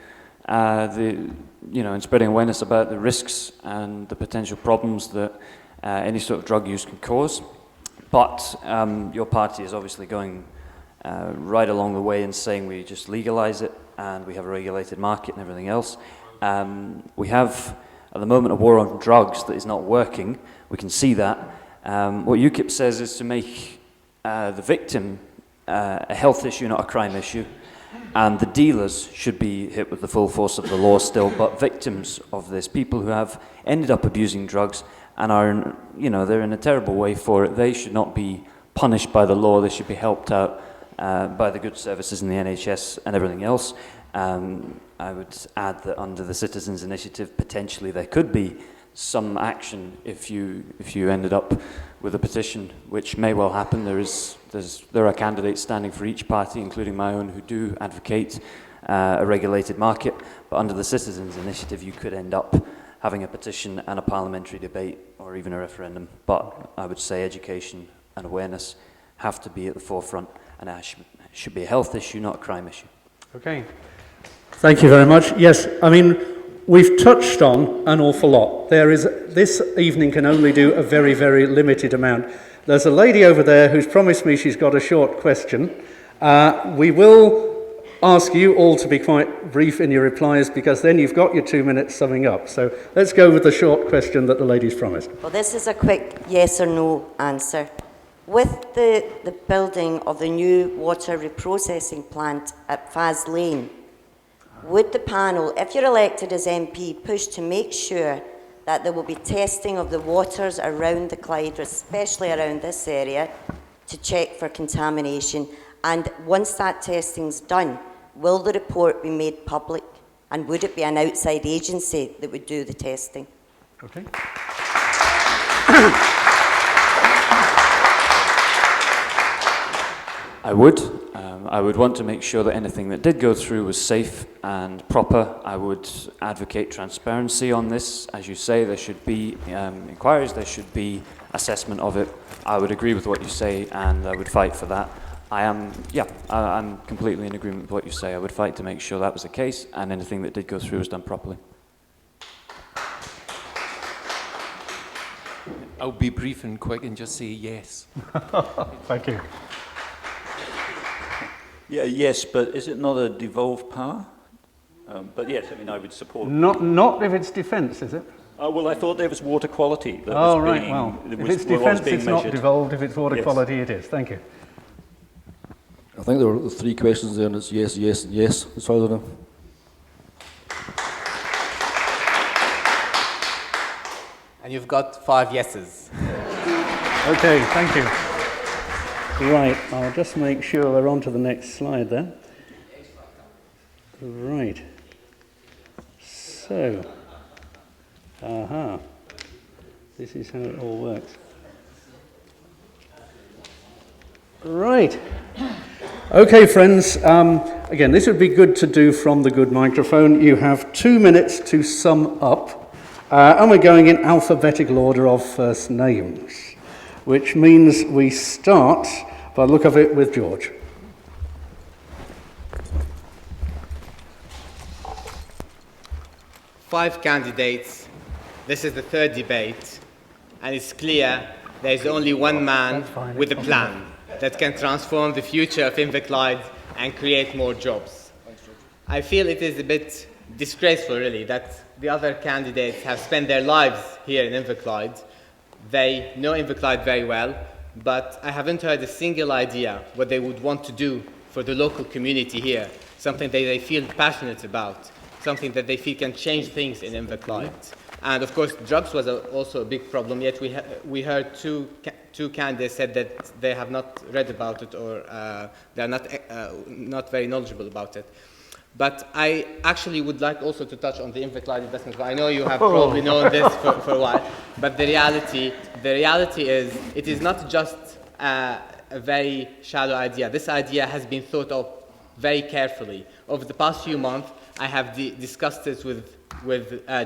in spreading awareness about the risks and the potential problems that any sort of drug use can cause. But your party is obviously going right along the way in saying we just legalise it and we have a regulated market and everything else. We have, at the moment, a war on drugs that is not working. We can see that. What UKIP says is to make the victim a health issue, not a crime issue, and the dealers should be hit with the full force of the law still, but victims of this, people who have ended up abusing drugs and are, they're in a terrible way for it, they should not be punished by the law. They should be helped out by the good services in the NHS and everything else. I would add that under the Citizens' Initiative, potentially there could be some action if you ended up with a petition, which may well happen. There are candidates standing for each party, including my own, who do advocate a regulated market. But under the Citizens' Initiative, you could end up having a petition and a parliamentary debate, or even a referendum. But I would say education and awareness have to be at the forefront, and It should be a health issue, not a crime issue. Okay. Thank you very much. Yes, I mean, we've touched on an awful lot. This evening can only do a very, very limited amount. There's a lady over there who's promised me she's got a short question. We will ask you all to be quite brief in your replies, because then you've got your 2 minutes summing up. So let's go with the short question that the lady's promised. Well, this is a quick yes or no answer. With the building of the new water reprocessing plant at Faz Lane, would the panel, if you're elected as MP, push to make sure that there will be testing of the waters around the Clyde, especially around this area, to check for contamination? And once that testing's done, will the report be made public? And would it be an outside agency that would do the testing? Okay. I would. I would want to make sure that anything that did go through was safe and proper. I would advocate transparency on this. As you say, there should be inquiries, there should be assessment of it. I would agree with what you say, and I would fight for that. I'm completely in agreement with what you say. I would fight to make sure that was the case, and anything that did go through was done properly. I'll be brief and quick and just say yes. Thank you. Yeah, yes, but is it not a devolved power? But yes, I mean, I would support. Not if it's defence, is it? Well, I thought there was water quality. That was right. being, Well, if was, it's defence, it's measured. not devolved. If it's water Yes. quality, it is. Thank you. I think there were 3 questions there, and it's yes, yes, and yes, as far as I know. And you've got 5 yeses. Okay, thank you. Right, I'll just make sure we're on to the next slide there. Right. So, this is how it all works. Right. Okay, friends, again, this would be good to do from the good microphone. You have 2 minutes to sum up, and we're going in alphabetical order of first names, which means we start, by the look of it, with George. Five candidates. This is the third debate, and it's clear there is only one man with a plan that can transform the future of Inverclyde and create more jobs. I feel it is a bit disgraceful, really, that the other candidates have spent their lives here in Inverclyde. They know Inverclyde very well, but I haven't heard a single idea what they would want to do for the local community here, something that they feel passionate about, something that they feel can change things in Inverclyde. And of course, drugs was also a big problem, yet we heard two candidates said that they have not read about it, or they're not very knowledgeable about it. But I actually would like also to touch on the Inverclyde investment. I know you have probably known this for a while, but the reality is it is not just a very shallow idea. This idea has been thought of very carefully. Over the past few months, I have discussed this with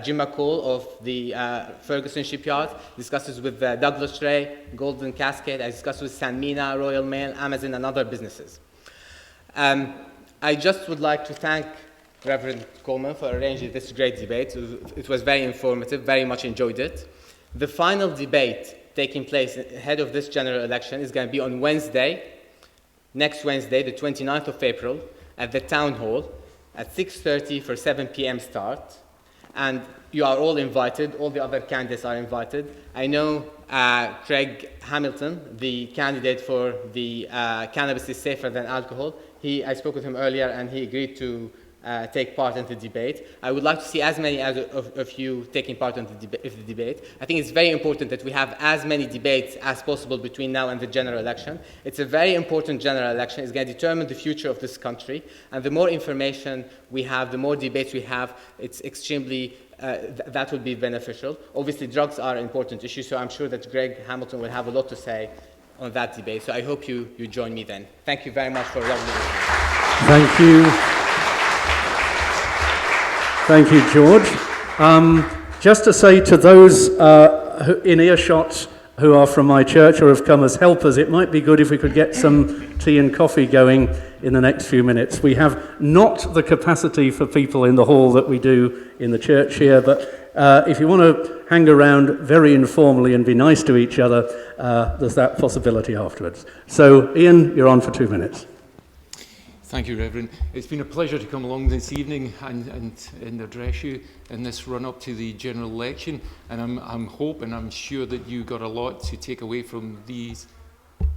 Jim McCall of the Ferguson Shipyard, discussed this with Douglas Ray, Golden Cascade, I discussed with Sanmina, Royal Mail, Amazon, and other businesses. I just would like to thank Reverend Coleman for arranging this great debate. It was very informative, very much enjoyed it. The final debate taking place ahead of this general election is going to be on Wednesday, next Wednesday, the 29th of April, at the Town Hall at 6:30 for 7 p.m. start. And you are all invited, all the other candidates are invited. I know Craig Hamilton, the candidate for the Cannabis is Safer Than Alcohol. I spoke with him earlier and he agreed to take part in the debate. I would like to see as many of you taking part in the debate. I think it's very important that we have as many debates as possible between now and the general election. It's a very important general election. It's going to determine the future of this country. And the more information we have, the more debates we have, it's extremely, that will be beneficial. Obviously, drugs are an important issue, so I'm sure that Greg Hamilton will have a lot to say on that debate. So I hope you join me then. Thank you very much for allowing me. Thank you. Thank you, George. Just to say to those in earshot who are from my church or have come as helpers, it might be good if we could get some tea and coffee going in the next few minutes. We have not the capacity for people in the hall that we do in the church here, but if you want to hang around very informally and be nice to each other, there's that possibility afterwards. So, Ian, you're on for 2 minutes. Thank you, Reverend. It's been a pleasure to come along this evening and address you in this run-up to the general election. And I'm sure that you got a lot to take away from these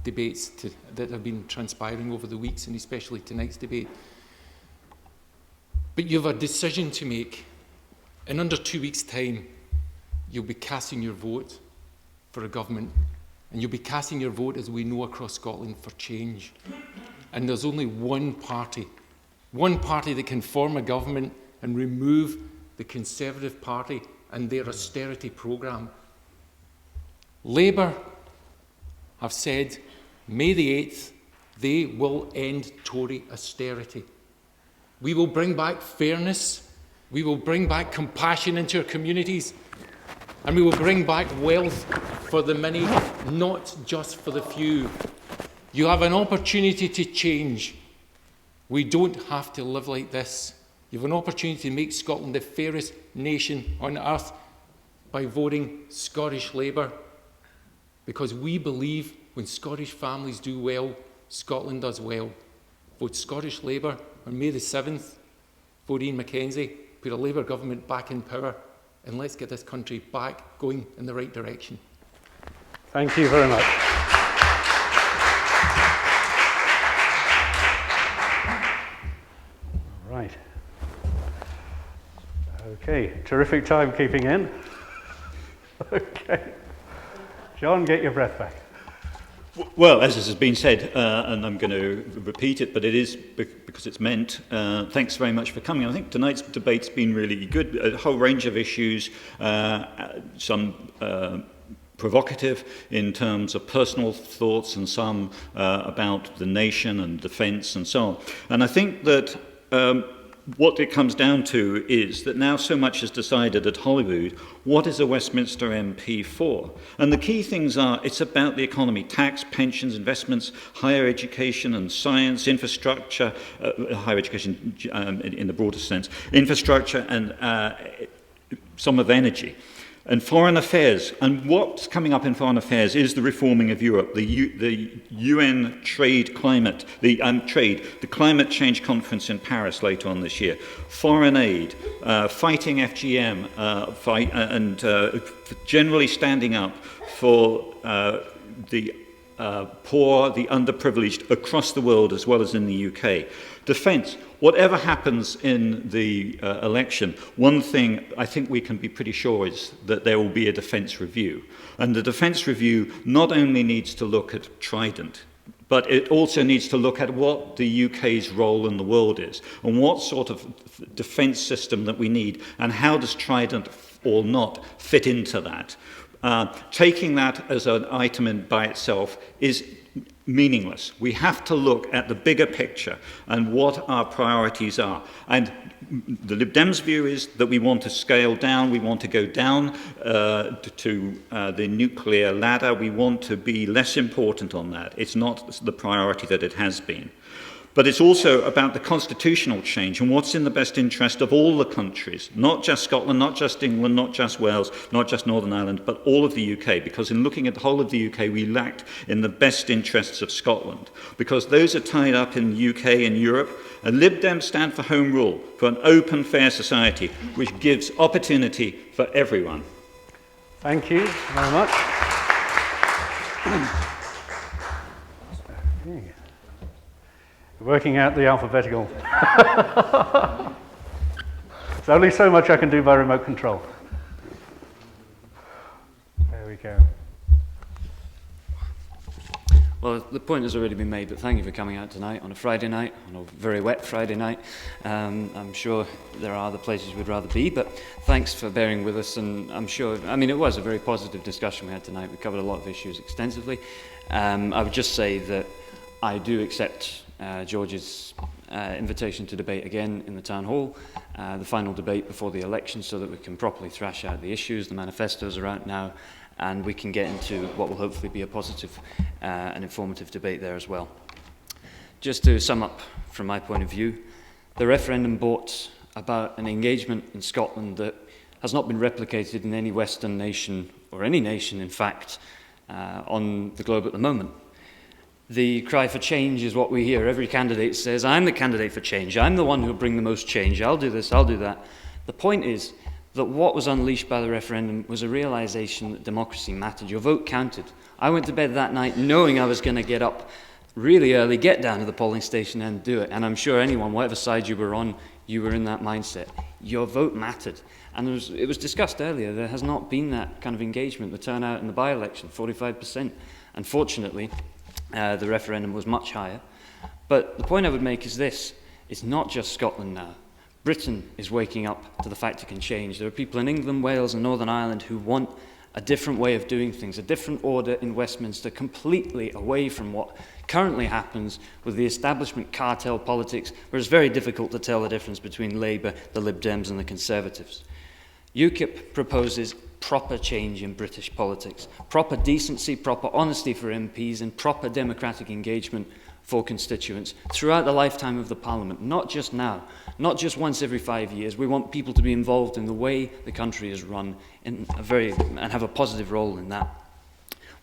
debates that have been transpiring over the weeks, and especially tonight's debate. But you have a decision to make. In under 2 weeks' time, you'll be casting your vote for a government, and you'll be casting your vote, as we know across Scotland, for change. And there's only one party that can form a government and remove the Conservative Party and their austerity programme. Labour have said, May the 8th, they will end Tory austerity. We will bring back fairness, we will bring back compassion into our communities, and we will bring back wealth for the many, not just for the few. You have an opportunity to change. We don't have to live like this. You have an opportunity to make Scotland the fairest nation on earth by voting Scottish Labour. Because we believe when Scottish families do well, Scotland does well. Vote Scottish Labour on May the 7th. Vote Ian McKenzie. Put a Labour government back in power. And let's get this country back going in the right direction. Thank you very much. Right. Okay, terrific timekeeping in. Okay. John, get your breath back. Well, as has been said, and I'm going to repeat it, but it is because it's meant, thanks very much for coming. I think tonight's debate's been really good, a whole range of issues, some provocative in terms of personal thoughts and some about the nation and defence and so on. And I think that what it comes down to is that now so much is decided at Holyrood, what is a Westminster MP for? And the key things are, it's about the economy, tax, pensions, investments, higher education and science, infrastructure, higher education in the broader sense, infrastructure and some of energy. And foreign affairs, and what's coming up in foreign affairs is the reforming of Europe, the UN trade climate, the climate change conference in Paris later on this year, foreign aid, fighting FGM, and generally standing up for the poor, the underprivileged across the world as well as in the UK. Defence. Whatever happens in the election, one thing I think we can be pretty sure is that there will be a defence review. And the defence review not only needs to look at Trident, but it also needs to look at what the UK's role in the world is and what sort of defence system that we need and how does Trident or not fit into that. Taking that as an item by itself is meaningless. We have to look at the bigger picture and what our priorities are. And the Lib Dems' view is that we want to scale down, we want to go down to the nuclear ladder, we want to be less important on that. It's not the priority that it has been. But it's also about the constitutional change and what's in the best interest of all the countries, not just Scotland, not just England, not just Wales, not just Northern Ireland, but all of the UK, because in looking at the whole of the UK, we lacked in the best interests of Scotland, because those are tied up in the UK and Europe, and Lib Dems stand for Home Rule, for an open, fair society, which gives opportunity for everyone. Thank you very much. Working out the alphabetical. There's only so much I can do by remote control. There we go. Well, the point has already been made, but thank you for coming out tonight on a Friday night, on a very wet Friday night. I'm sure there are other places we'd rather be, but thanks for bearing with us, and I'm sure, I mean, it was a very positive discussion we had tonight. We covered a lot of issues extensively. I would just say that I do accept George's invitation to debate again in the town hall, the final debate before the election, so that we can properly thrash out the issues. The manifestos are out now, and we can get into what will hopefully be a positive and informative debate there as well. just to sum up from my point of view, the referendum brought about an engagement in Scotland that has not been replicated in any Western nation, or any nation, in fact, on the globe at the moment. The cry for change is what we hear. Every candidate says, I'm the candidate for change. I'm the one who will bring the most change. I'll do this, I'll do that. The point is that what was unleashed by the referendum was a realization that democracy mattered. Your vote counted. I went to bed that night knowing I was going to get up really early, get down to the polling station and do it. And I'm sure anyone, whatever side you were on, you were in that mindset. Your vote mattered. And it was discussed earlier, there has not been that kind of engagement. The turnout in the by-election, 45%. Unfortunately, the referendum was much higher. But the point I would make is this: it's not just Scotland now. Britain is waking up to the fact it can change. There are people in England, Wales and Northern Ireland who want a different way of doing things, a different order in Westminster, completely away from what currently happens with the establishment cartel politics, where it's very difficult to tell the difference between Labour, the Lib Dems and the Conservatives. UKIP proposes proper change in British politics, proper decency, proper honesty for MPs and proper democratic engagement for constituents throughout the lifetime of the Parliament, not just now, not just once every 5 years. We want people to be involved in the way the country is run and have a positive role in that.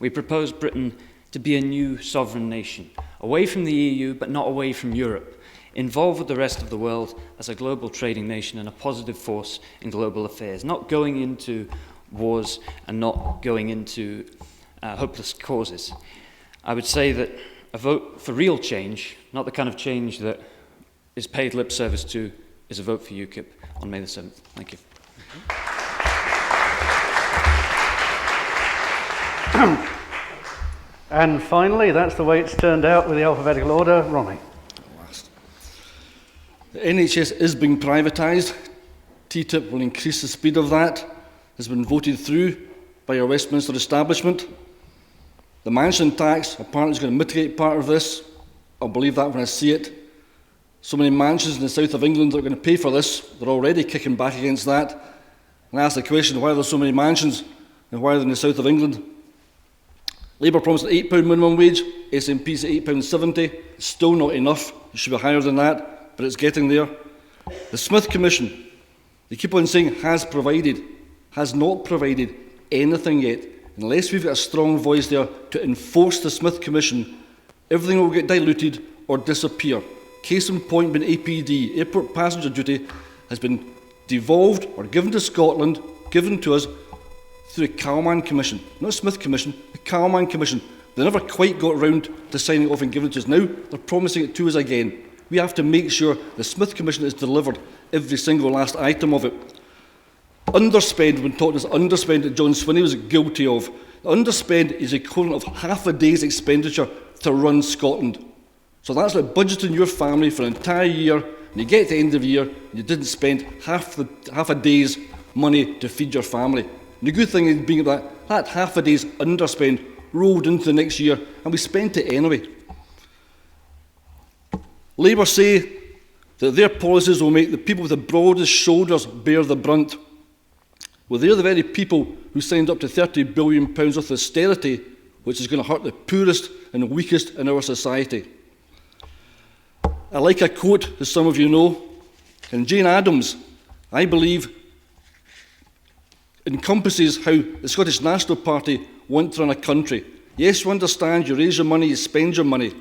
We propose Britain to be a new sovereign nation, away from the EU but not away from Europe, involved with the rest of the world as a global trading nation and a positive force in global affairs, not going into wars and not going into hopeless causes. I would say that a vote for real change, not the kind of change that is paid lip service to, is a vote for UKIP on May the 7th. Thank you. And finally, that's the way it's turned out with the alphabetical order. Ronnie. The NHS is being privatised. TTIP will increase the speed of that. Has been voted through by our Westminster establishment. The mansion tax apparently is going to mitigate part of this. I'll believe that when I see it. So many mansions in the south of England that are going to pay for this. They're already kicking back against that. And I ask the question, why are there so many mansions and why are they in the south of England? Labour promised an £8 minimum wage. SNP's at £8.70. It's still not enough. It should be higher than that, but it's getting there. The Smith Commission, they keep on saying has not provided anything yet. Unless we've got a strong voice there to enforce the Smith Commission, everything will get diluted or disappear. Case in point being APD, Airport Passenger Duty, has been devolved or given to Scotland, given to us through a Cowan Commission, not a Smith Commission, a Cowan Commission. They never quite got round to signing it off and giving it to us. Now they're promising it to us again. We have to make sure the Smith Commission is delivered every single last item of it. Underspend, when talked as underspend that John Swinney was guilty of. Underspend is equivalent of half a day's expenditure to run Scotland. So that's like budgeting your family for an entire year, and you get to the end of the year, and you didn't spend half a day's money to feed your family. And the good thing is being that half a day's underspend rolled into the next year, and we spent it anyway. Labour say that their policies will make the people with the broadest shoulders bear the brunt. Well, they're the very people who signed up to £30 billion worth of austerity, which is going to hurt the poorest and weakest in our society. I like a quote, as some of you know, and Jane Addams, I believe, encompasses how the Scottish National Party want to run a country. Yes, you understand, you raise your money, you spend your money,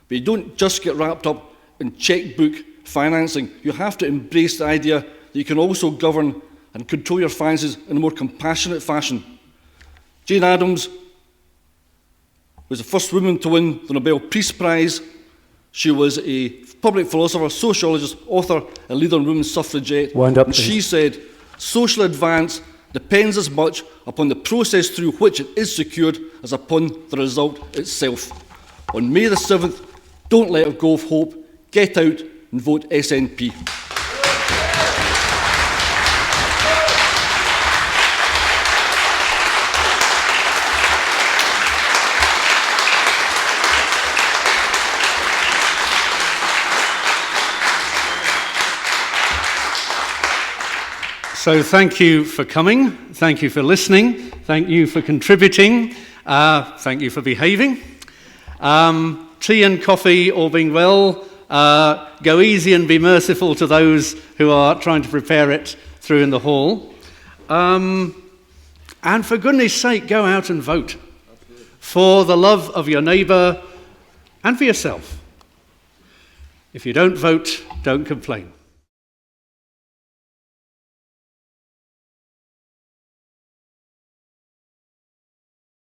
but you don't just get wrapped up in chequebook financing. You have to embrace the idea that you can also govern and control your finances in a more compassionate fashion. Jane Addams was the first woman to win the Nobel Peace Prize. She was a public philosopher, sociologist, author, and leader in women's suffragette. And she said, social advance depends as much upon the process through which it is secured as upon the result itself. On May the 7th, don't let go of hope. Get out and vote SNP. So thank you for coming, thank you for listening, thank you for contributing, thank you for behaving. tea and coffee, all being well. Go easy and be merciful to those who are trying to prepare it through in the hall. And for goodness sake, go out and vote for the love of your neighbour and for yourself. If you don't vote, don't complain.